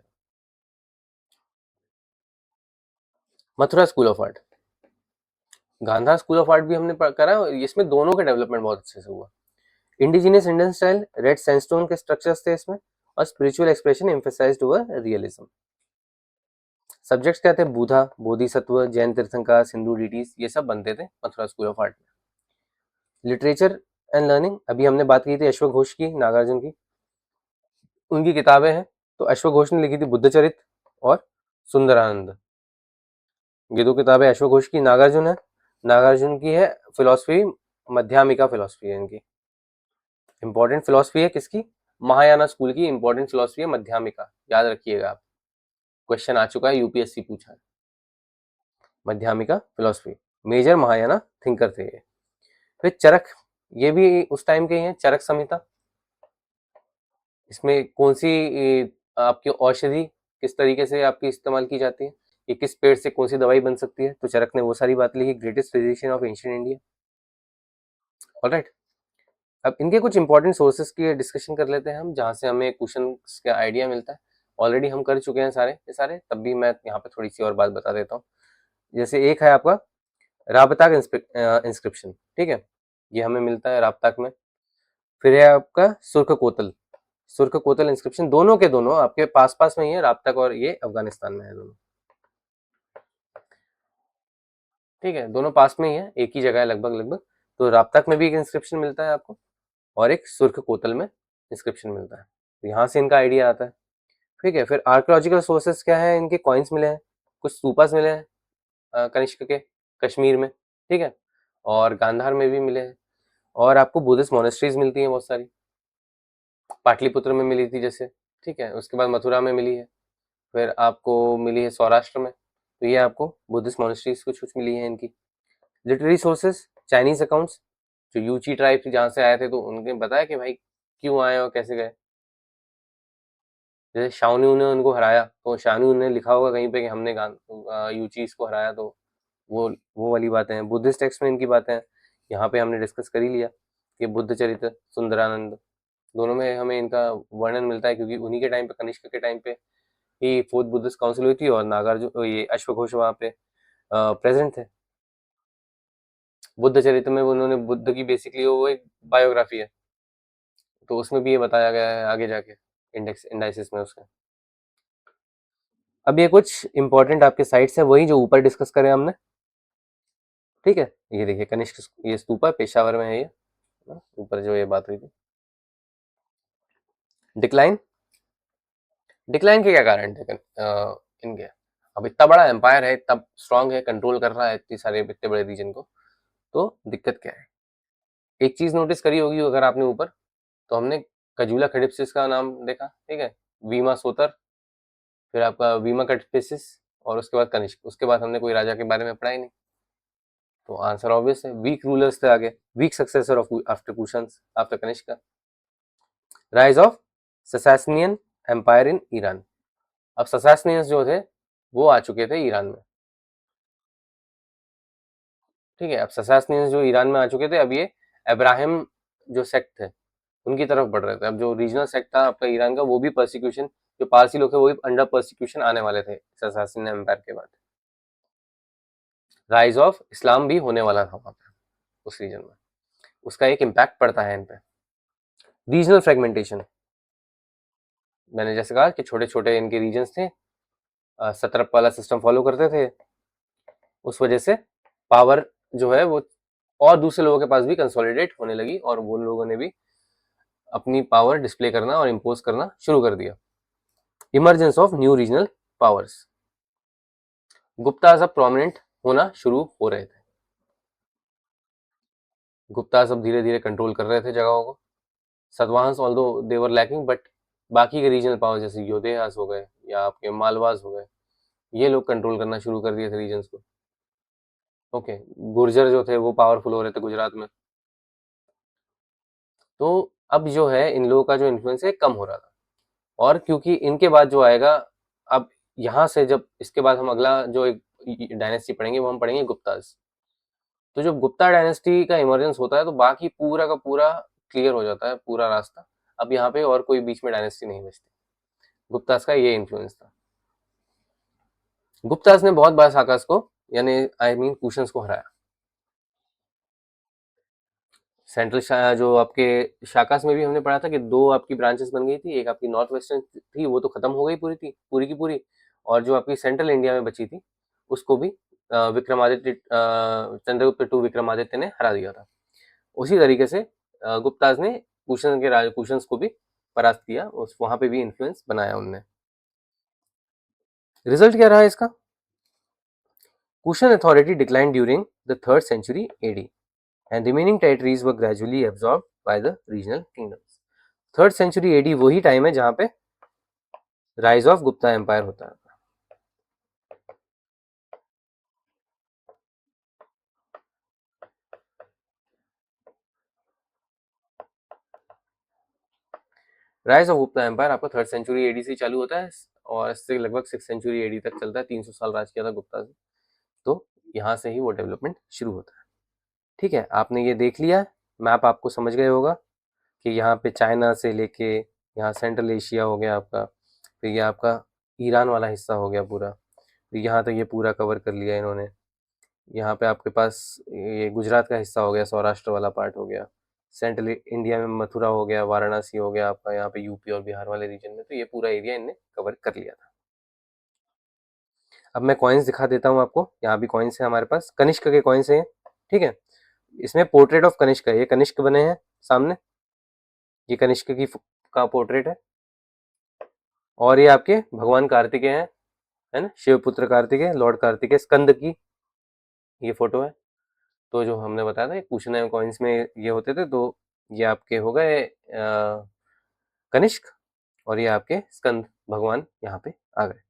Mathura school of art, Gandhara school of art भी हमने करा, इसमें दोनों का डेवलपमेंट बहुत अच्छे से हुआ। Indigenous Indian style, red sandstone के स्ट्रक्चर्स थे इसमें, और spiritual expression emphasised over realism. Subjects क्या थे? बुधा, बोधिसत्व, जैन तीर्थंकर, सिंधु डिटीज, ये सब बनते थे मथुरा स्कूल ऑफ आर्ट में। लिटरेचर एंड लर्निंग, अभी हमने बात की थी अश्वघोष की, नागार्जुन की, उनकी किताबें हैं। तो अश्वघोष ने लिखी थी बुद्धचरित और सुंदरानंद, ये दो किताबें अश्वघोष की। नागार्जुन है, नागार्जुन की है फिलॉसफी, मध्यामिका फिलॉसफी है इनकी। इंपॉर्टेंट फिलॉसफी है किसकी? महायाना स्कूल की इंपॉर्टेंट फिलॉसफी है मध्यामिका, याद रखिएगा आप, क्वेश्चन आ चुका है, यूपीएससी पूछा है। मध्यामिका फिलॉसफी, मेजर महायाना थिंकर थे ये। फिर चरक, ये भी उस टाइम के ही हैं। चरक संहिता, इसमें कौन सी आपकी औषधि किस तरीके से आपकी इस्तेमाल की जाती है, ये किस पेड़ से कौन सी दवाई बन सकती है, तो चरक ने वो सारी बात लिखी। Greatest physician of ancient India. Alright, अब इनके कुछ इंपॉर्टेंट सोर्सेस की डिस्कशन कर लेते हैं हम, जहाँ से हमें क्वेश्चन का आइडिया मिलता है। ऑलरेडी हम कर चुके हैं सारे ये सारे, तब भी मैं यहाँ पे थोड़ी सी और बात बता देता हूँ। जैसे एक है आपका राबताक इंस्क्रिप्शन, ठीक है, ये हमें मिलता है राबताक में। फिर है आपका सुर्ख कोतल, सुर्ख कोतल इंस्क्रिप्शन, दोनों के दोनों आपके पास पास में ही है, राबताक और ये अफगानिस्तान में है दोनों, ठीक है, दोनों पास में ही है, एक ही जगह है लगभग लगभग। तो राबताक में भी एक इंस्क्रिप्शन मिलता है आपको, और एक सुर्ख कोतल में इंस्क्रिप्शन मिलता है, तो यहाँ से इनका आइडिया आता है, ठीक है। फिर आर्कोलॉजिकल सोर्सेस क्या है, इनके कॉइन्स मिले हैं, कुछ स्तूपास मिले हैं कनिष्क के, कश्मीर में, ठीक है, और गांधार में भी मिले हैं। और आपको बुद्धिस्ट मोनेस्ट्रीज मिलती हैं बहुत सारी, पाटलिपुत्र में मिली थी जैसे, ठीक है, उसके बाद मथुरा में मिली है, फिर आपको मिली है सौराष्ट्र में, तो ये आपको बुद्धिस्ट मोनेस्ट्रीज कुछ कुछ मिली है इनकी। लिटरेरी सोर्सेस, चाइनीज अकाउंट्स, जो यूची ट्राइब जहाँ से आए थे, तो उनके बताया कि भाई क्यों आए और कैसे गए। जैसे शाओन्यू ने उनको हराया, तो शाओन्यू ने लिखा होगा कहीं पे कि हमने यूचीज को हराया, तो वो वाली बातें हैं। बुद्धिस्ट टेक्स्ट में इनकी बातें हैं, यहाँ पे हमने डिस्कस कर ही लिया कि बुद्ध चरित्र, सुंदरानंद, दोनों में हमें इनका वर्णन मिलता है, क्योंकि उन्हीं के टाइम पे, कनिष्क के टाइम पे ही फोर्थ बुद्धिस्ट काउंसिल हुई थी, और नागार्जुन ये अश्वघोष वहाँ पे प्रेजेंट थे। बुद्ध चरित्र में उन्होंने बुद्ध की बेसिकली वो एक बायोग्राफी है, तो उसमें भी ये बताया गया है आगे जाके इंडेक्स इंडाइसिस में उसके। अब ये कुछ इंपॉर्टेंट आपके साइट्स है, वही जो ऊपर डिस्कस करे हमने, ठीक है। ये देखिए कनिष्क, ये स्तूपा पेशावर में है, ये ऊपर जो ये बात हुई थी। डिक्लाइन, डिक्लाइन के क्या कारण थे इनके? अब इतना बड़ा एम्पायर है, इतना स्ट्रांग है, कंट्रोल कर रहा है इतनी सारे इतने बड़े रीजन को, तो दिक्कत क्या है? एक चीज नोटिस करी होगी अगर आपने ऊपर, तो हमने कजूला खडिप्सिस का नाम देखा, ठीक है, वीमा सोतर, फिर आपका वीमा कटफिसिस, और उसके बाद कनिष्क, उसके बाद हमने कोई राजा के बारे में पढ़ा ही नहीं। तो आंसर ऑब्वियस है, वीक रूलर्स थे आगे, weak successor of after Kushans, after Kanishka. Rise of Sassanian empire in Iran. अब ससासनियंस जो थे वो आ चुके थे ईरान में, ठीक है। अब ससासनियंस जो ईरान में आ चुके थे, अब ये अब्राहम जो सेक्ट थे उनकी तरफ बढ़ रहे थे। अब जो रीजनल सेक्ट था आपका ईरान का, वो भी परसिक्यूशन, जो पारसी लोग थे वो भी अंडर परसिक्यूशन आने वाले थे ससासनियन एम्पायर के बाद। राइज ऑफ इस्लाम भी होने वाला था वहां पे उस रीजन में, उसका एक इम्पैक्ट पड़ता है इन पे। रीजनल फ्रेगमेंटेशन, मैंने जैसे कहा कि छोटे छोटे इनके रीजन्स थे, सत्रप वाला सिस्टम फॉलो करते थे, उस वजह से पावर जो है वो और दूसरे लोगों के पास भी कंसोलिडेट होने लगी, और वो लोगों ने भी अपनी पावर डिस्प्ले करना और इम्पोज करना शुरू कर दिया। Emergence of new regional powers, Gupta's अब प्रोमिनेंट होना शुरू हो रहे थे। गुप्ताज अब धीरे धीरे कंट्रोल कर रहे थे जगहों को। Satavahanas although they were lacking, but बाकी के रीजनल पावर जैसे योधेयास हो गए या आपके मालवास हो गए, ये लोग कंट्रोल करना शुरू कर दिए थे रीजन्स को। ओके, गुर्जर जो थे वो पावरफुल हो रहे थे गुजरात में। तो अब जो है इन लोगों का जो इन्फ्लुएंस है कम हो रहा था, और क्योंकि इनके बाद जो आएगा, अब यहाँ से जब इसके बाद हम अगला जो एक डायनेस्टी पढ़ेंगे वो हम पढ़ेंगे गुप्ताज। तो जब गुप्ता डायनेस्टी का इमरजेंस होता है तो बाकी पूरा का पूरा क्लियर हो जाता है पूरा रास्ता। अब यहाँ पे और कोई बीच में डायनेस्टी नहीं बचती। गुप्ताज का ये इन्फ्लुएंस था। गुप्ताज ने बहुत बार शाकास को, यानी आई मीन कुशन्स को हराया। सेंट्रल जो आपके शाकास में भी हमने पढ़ा था कि दो आपकी ब्रांचेस बन गई थी, एक आपकी नॉर्थ वेस्टर्न थी वो तो खत्म हो गई पूरी थी, पूरी की पूरी, और जो आपकी सेंट्रल इंडिया में बची थी उसको भी विक्रमादित्य चंद्रगुप्त टू विक्रमादित्य ने हरा दिया था। उसी तरीके से गुप्ताज ने कुशन के राज कुशन्स को भी परास्त किया, उस वहां पे भी इन्फ्लुएंस बनाया उनने। रिजल्ट क्या रहा इसका? Cushion authority decline during the 3rd century AD and remaining territories were gradually absorbed by the regional kingdoms. 3rd century AD वही टाइम है जहां पे राइज ऑफ गुप्ता एम्पायर होता है। राइज ऑफ गुप्ता एम्पायर आपका 3rd century AD से चालू होता है और इससे लगभग 6th century AD तक चलता है। 300 साल राज किया था गुप्ता से, तो यहाँ से ही वो डेवलपमेंट शुरू होता है। ठीक है, आपने ये देख लिया, मैप आपको समझ गए होगा कि यहाँ पे चाइना से लेके यहाँ सेंट्रल एशिया हो गया आपका, फिर ये आपका ईरान वाला हिस्सा हो गया पूरा, फिर यहाँ तक ये पूरा कवर कर लिया इन्होंने। यहाँ पे आपके पास ये गुजरात का हिस्सा हो गया, सौराष्ट्र वाला पार्ट हो गया, सेंट्रल इंडिया में मथुरा हो गया, वाराणसी हो गया आपका, यहाँ पे यूपी और बिहार वाले रीजन में, तो ये पूरा एरिया इनने कवर कर लिया था। अब मैं कॉइन्स दिखा देता हूँ आपको, यहाँ भी कॉइन्स है हमारे पास, कनिष्क के कॉइन्स हैं, ठीक है। इसमें पोर्ट्रेट ऑफ कनिष्क है, ये कनिष्क बने हैं सामने, ये कनिष्क की का पोर्ट्रेट है, और ये आपके भगवान कार्तिकेय हैं, है ना, शिवपुत्र कार्तिकेय, लॉर्ड कार्तिकेय, स्कंद की ये फोटो है। तो जो हमने बताया था कुशन कॉइन्स में ये होते थे, तो ये आपके हो गए कनिष्क, और ये आपके स्कंद भगवान यहाँ पे आ गए।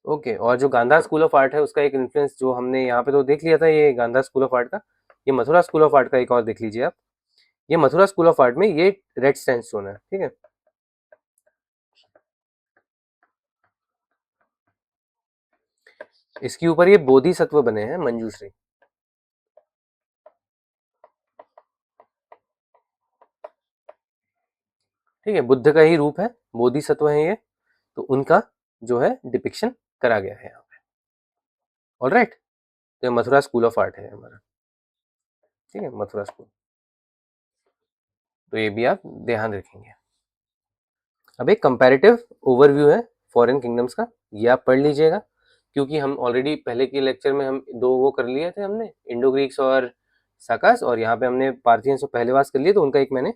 ओके, और जो गांधार स्कूल ऑफ आर्ट है उसका एक इन्फ्लुएंस जो हमने यहाँ पे तो देख लिया था, ये गांधार स्कूल ऑफ आर्ट का, ये मथुरा स्कूल ऑफ आर्ट का एक और देख लीजिए आप। ये मथुरा स्कूल ऑफ आर्ट में ये रेड सैंडस्टोन है, ठीक है। इसके ऊपर ये बोधिसत्व बने हैं मंजूश्री, ठीक है, बुद्ध का ही रूप है, बोधिसत्व है ये, तो उनका जो है डिपिक्शन करा गया है यहाँ पे। ऑलराइट, तो मथुरा स्कूल ऑफ आर्ट है हमारा, ठीक है, मथुरा स्कूल, तो ये भी आप ध्यान रखेंगे। अब एक कंपैरेटिव ओवरव्यू है फॉरेन किंगडम्स का, ये आप पढ़ लीजिएगा, क्योंकि हम ऑलरेडी पहले के लेक्चर में हम दो वो कर लिए थे हमने, इंडो ग्रीक्स और साकास, और यहाँ पे हमने पार्थियंस को पहले वास कर लिए, तो उनका एक मैंने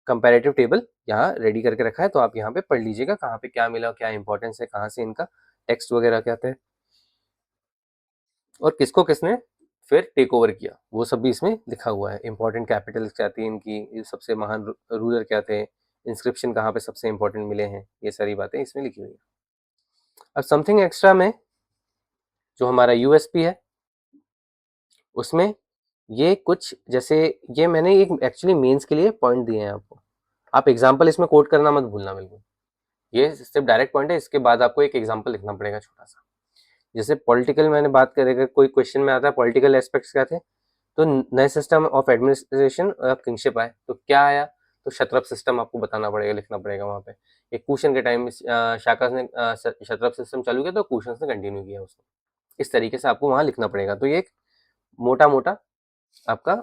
कंपैरेटिव टेबल यहाँ रेडी करके रखा है, तो आप यहाँ पे पढ़ लीजिएगा कहाँ पे क्या मिला, क्या इंपॉर्टेंस है, कहाँ से इनका टेक्स्ट वगैरह क्या थे, और किसको किसने फिर टेक ओवर किया, वो सब भी इसमें लिखा हुआ है। इंपॉर्टेंट कैपिटल्स क्या थी इनकी, सबसे महान रूलर क्या थे, इंस्क्रिप्शन कहाँ पे सबसे इंपॉर्टेंट मिले हैं, ये सारी बातें इसमें लिखी हुई है। अब समथिंग एक्स्ट्रा में जो हमारा यूएसपी है उसमें ये कुछ जैसे, ये मैंने एक एक्चुअली मेंस के लिए पॉइंट दिए हैं आपको, आप एग्जाम्पल इसमें कोट करना मत भूलना बिल्कुल, ये सिर्फ डायरेक्ट पॉइंट है, इसके बाद आपको एक एग्जाम्पल लिखना पड़ेगा छोटा सा। जैसे पॉलिटिकल मैंने बात करेगा, कोई क्वेश्चन में आता है पॉलिटिकल एस्पेक्ट्स क्या थे, तो नए सिस्टम ऑफ एडमिनिस्ट्रेशन किंगशिप आए, तो क्या आया, तो क्षत्रप सिस्टम आपको बताना पड़ेगा, लिखना पड़ेगा वहाँ पे। एक कुशन के टाइम में शाका ने क्षत्रप सिस्टम चालू किया, तो कुशन ने कंटिन्यू किया उसको। इस तरीके से आपको वहाँ लिखना पड़ेगा। तो ये एक मोटा मोटा आपका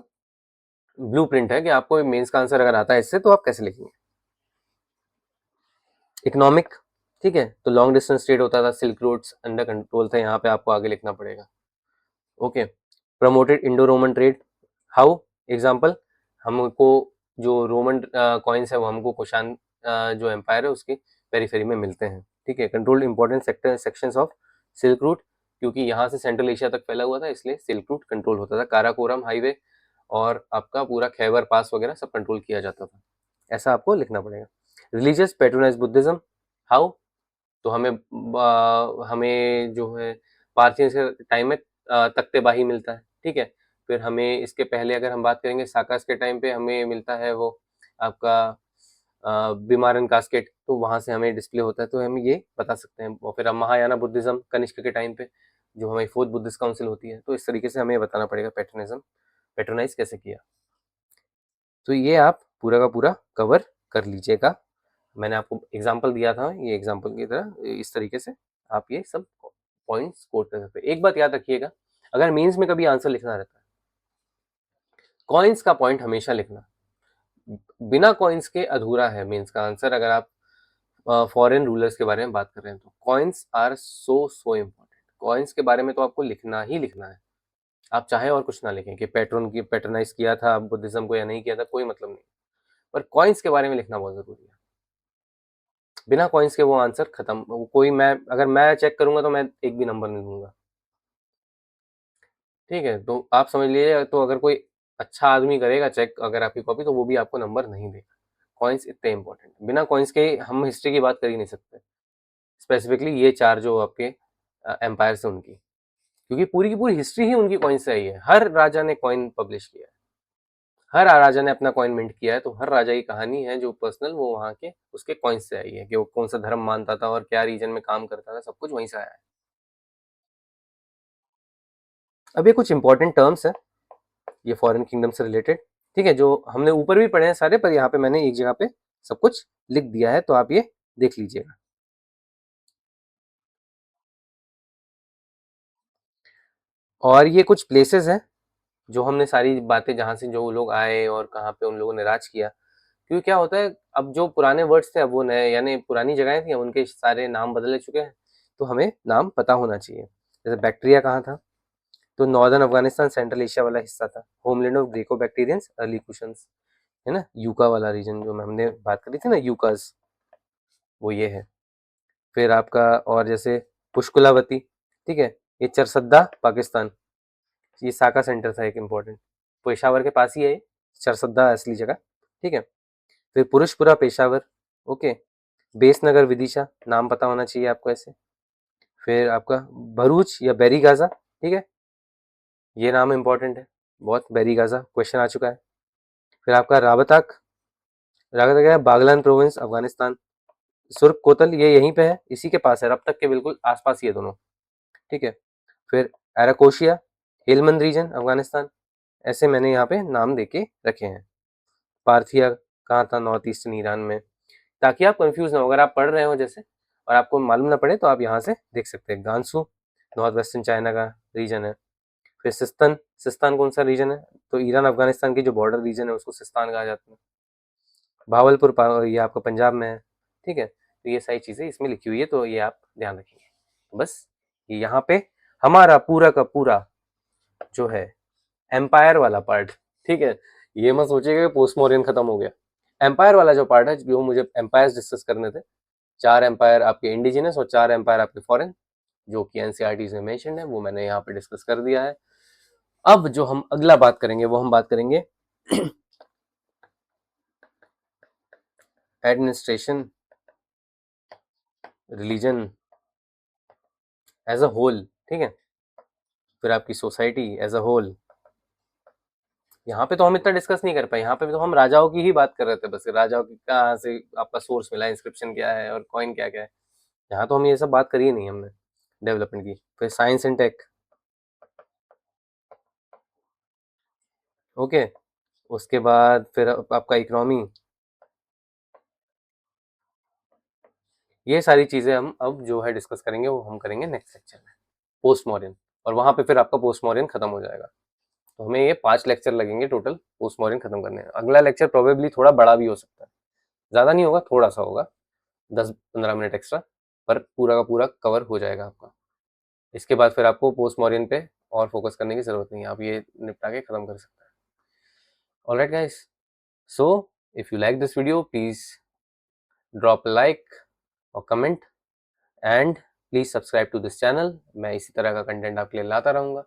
ब्लूप्रिंट है कि आपको मेंस का आंसर अगर आता है इससे तो आप कैसे लिखेंगे। इकोनॉमिक, ठीक है, तो लॉन्ग डिस्टेंस ट्रेड होता था, सिल्क रोड्स अंडर कंट्रोल थे, यहाँ पे आपको आगे लिखना पड़ेगा। Okay, promoted Indo Roman trade, how, example, हमको जो रोमन कॉइन्स है वो हमको कुषाण जो एम्पायर है उसके पेरीफेरी में मिलते हैं, ठीक है। Control important sector sections of silk route, क्योंकि यहाँ से सेंट्रल एशिया तक फैला हुआ था इसलिए सिल्क रूट कंट्रोल होता था। काराकोरम हाईवे और आपका पूरा खैबर पास वगैरह सब कंट्रोल किया जाता था, ऐसा आपको लिखना पड़ेगा। रिलीजियस पैट्रोनाइज बुद्धिज्म, हाउ, तो हमें जो है पार्थियंस के टाइम में तख्तेबाही मिलता है, ठीक है। फिर हमें इसके पहले अगर हम बात करेंगे साकास के टाइम पे हमें मिलता है वो आपका बीमारन कास्केट, तो वहां से हमें डिस्प्ले होता है, तो हम ये बता सकते हैं। और फिर हम महायाना बुद्धिज्म कनिष्क के टाइम पे जो हमारी फोर्थ बुद्धिस्ट काउंसिल होती है, तो इस तरीके से हमें बताना पड़ेगा पैट्रनिज्म पैट्रोनाइज कैसे किया। तो ये आप पूरा का पूरा कवर कर लीजिएगा। मैंने आपको एग्जाम्पल दिया था, ये एग्जाम्पल की तरह इस तरीके से आप ये सब पॉइंट्स कोट कर सकते हैं। एक बात याद रखिएगा, अगर मीन्स में कभी आंसर लिखना रहता है, कॉइन्स का पॉइंट हमेशा लिखना, बिना कॉइन्स के अधूरा है मीन्स का आंसर। अगर आप फॉरेन रूलर्स के बारे में बात कर रहे हैं तो coins are so important, coins के बारे में तो आपको लिखना ही लिखना है। आप चाहे और कुछ ना लिखें कि पैट्रोनाइज किया था बुद्धिज्म को या नहीं किया था, कोई मतलब नहीं, पर कॉइन्स के बारे में लिखना बहुत जरूरी है। बिना कॉइन्स के वो आंसर खत्म, कोई मैं अगर मैं चेक करूंगा तो मैं एक भी नंबर नहीं दूंगा, ठीक है। तो आप समझ लीजिए, तो अगर कोई अच्छा आदमी करेगा चेक अगर आपकी कॉपी, तो वो भी आपको नंबर नहीं देगा। कॉइन्स इतने इंपॉर्टेंट, बिना कॉइन्स के हम हिस्ट्री की बात कर ही नहीं सकते, स्पेसिफिकली ये चार जो आपके एम्पायर से उनकी, क्योंकि पूरी की पूरी हिस्ट्री ही उनकी कॉइन से आई है। हर राजा ने कॉइन पब्लिश किया है, हर राजा ने अपना कॉइन मिंट किया है, तो हर राजा की कहानी है जो पर्सनल वो वहाँ के उसके कॉइन से आई है, कि वो कौन सा धर्म मानता था और क्या रीजन में काम करता था, सब कुछ वहीं से आया है। अब ये कुछ इंपॉर्टेंट टर्म्स है ये फॉरेन किंगडम से रिलेटेड, ठीक है, जो हमने ऊपर भी पढ़े हैं सारे, पर यहाँ पे मैंने एक जगह पे सब कुछ लिख दिया है, तो आप ये देख लीजिएगा। और ये कुछ प्लेसेस हैं जो हमने सारी बातें जहाँ से जो लोग आए और कहाँ पे उन लोगों ने राज किया, क्योंकि क्या होता है अब जो पुराने वर्ड्स थे अब वो नए, यानी पुरानी जगहें थी उनके सारे नाम बदल चुके हैं, तो हमें नाम पता होना चाहिए। जैसे बैक्टीरिया कहाँ था, तो नॉर्दर्न अफगानिस्तान सेंट्रल एशिया वाला हिस्सा था, homeland of Greco Bactrians early Kushans, है ना, यूका वाला रीजन जो हमने बात करी थी ना, यूकास, वो ये है। फिर आपका और जैसे पुष्कुलावती, ठीक है, ये चरसद्दा पाकिस्तान, ये साका सेंटर था एक इम्पोर्टेंट, पेशावर के पास ही है ये, चरसद्दा असली जगह, ठीक है। फिर पुरुषपुरा पेशावर, ओके, बेसनगर विदिशा, नाम पता होना चाहिए आपको ऐसे। फिर आपका भरूच या बेरी गाजा, ठीक है, ये नाम इंपॉर्टेंट है बहुत, बेरी गाजा क्वेश्चन आ चुका है। फिर आपका राबताक, राबताक है बागलान प्रोविंस अफगानिस्तान, सुर्ख कोतल ये यहीं पे है, इसी के पास है, रब तक के बिल्कुल आसपास ही है दोनों, ठीक है। फिर एराकोशिया हेलमंद रीजन अफगानिस्तान, ऐसे मैंने यहाँ पे नाम देके रखे हैं। पार्थिया कहाँ था, नॉर्थ ईस्टर्न ईरान में, ताकि आप कंफ्यूज ना हो, अगर आप पढ़ रहे हो जैसे और आपको मालूम ना पड़े तो आप यहाँ से देख सकते हैं। गांसू नॉर्थ वेस्टर्न चाइना का रीजन है। फिर सिस्तान, सिस्तान कौन सा रीजन है, तो ईरान अफगानिस्तान की जो बॉर्डर रीजन है उसको सिस्तान कहा जाता है। भावलपुर ये आपका पंजाब में है, ठीक है। तो ये सारी चीज़ें इसमें लिखी हुई है, तो ये आप ध्यान रखिए। बस ये यहाँ पे हमारा पूरा का पूरा जो है एम्पायर वाला पार्ट, ठीक है, ये मत सोचिएगा पोस्ट मॉडर्न खत्म हो गया। एम्पायर वाला जो पार्ट है, जो मुझे एम्पायर डिस्कस करने थे, 4 एम्पायर आपके इंडिजिनस और 4 एम्पायर आपके फॉरेन, जो कि एनसीईआरटी में मेंशन है, वो मैंने यहाँ पे डिस्कस कर दिया है। अब जो हम अगला बात करेंगे वो हम बात करेंगे administration, religion as a whole, ठीक है, फिर आपकी सोसाइटी एज अ होल, यहाँ पे तो हम इतना डिस्कस नहीं कर पाए, यहाँ पे तो हम राजाओं की ही बात कर रहे थे बस, राजाओं की कहाँ से आपका सोर्स मिला, इंस्क्रिप्शन क्या है और कॉइन क्या क्या है। यहाँ तो हम ये सब बात करी ही नहीं हमने डेवलपमेंट की। फिर साइंस एंड टेक, ओके। उसके बाद फिर आपका इकोनॉमी, ये सारी चीज़ें हम अब जो है डिस्कस करेंगे, वो हम करेंगे नेक्स्ट लेक्चर में, पोस्ट मॉडर्न। और वहाँ पे फिर आपका पोस्ट मॉडर्न खत्म हो जाएगा। तो हमें ये 5 लेक्चर लगेंगे टोटल पोस्ट मॉडर्न खत्म करने में। अगला लेक्चर प्रोबेबली थोड़ा बड़ा भी हो सकता है, ज़्यादा नहीं होगा, थोड़ा सा होगा, 10-15 मिनट एक्स्ट्रा, पर पूरा का पूरा कवर हो जाएगा आपका। इसके बाद फिर आपको पोस्ट मॉडर्न पे और फोकस करने की ज़रूरत नहीं है, आप ये निपटा के खत्म कर सकते हैं। Alright guys, so if you like this video please drop like और comment, and please subscribe to this channel. मैं इसी तरह का कंटेंट आपके लिए लाता रहूँगा।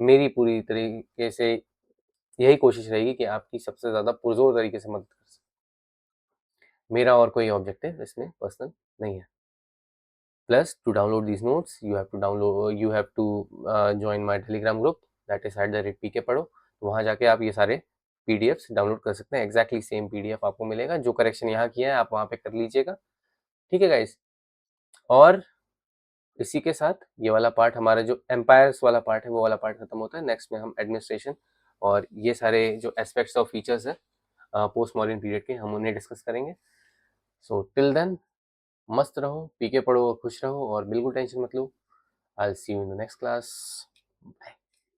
मेरी पूरी तरीके से यही कोशिश रहेगी कि आपकी सबसे ज़्यादा पुरज़ोर तरीके से मदद कर सकूँ। मेरा और कोई ऑब्जेक्टिव इसमें पर्सनल नहीं है। Plus two download these notes you have to join my telegram group, that is @PK पढ़ो। वहाँ जाके आप ये सारे पीडीएफ्स डाउनलोड कर सकते हैं। एग्जैक्टली सेम पीडीएफ आपको मिलेगा, जो करेक्शन यहाँ किया है आप वहाँ पे कर लीजिएगा, ठीक है गाइस। और इसी के साथ ये वाला पार्ट, हमारा जो एम्पायर्स वाला पार्ट है, वो वाला पार्ट खत्म होता है। नेक्स्ट में हम एडमिनिस्ट्रेशन और ये सारे जो एस्पेक्ट्स ऑफ फीचर्स है पोस्ट मॉडर्न पीरियड के, हम उन्हें डिस्कस करेंगे। सो टिल देन, मस्त रहो, पीके पढ़ो और खुश रहो और बिल्कुल टेंशन मत लो। I'll see you in the next class. Bye.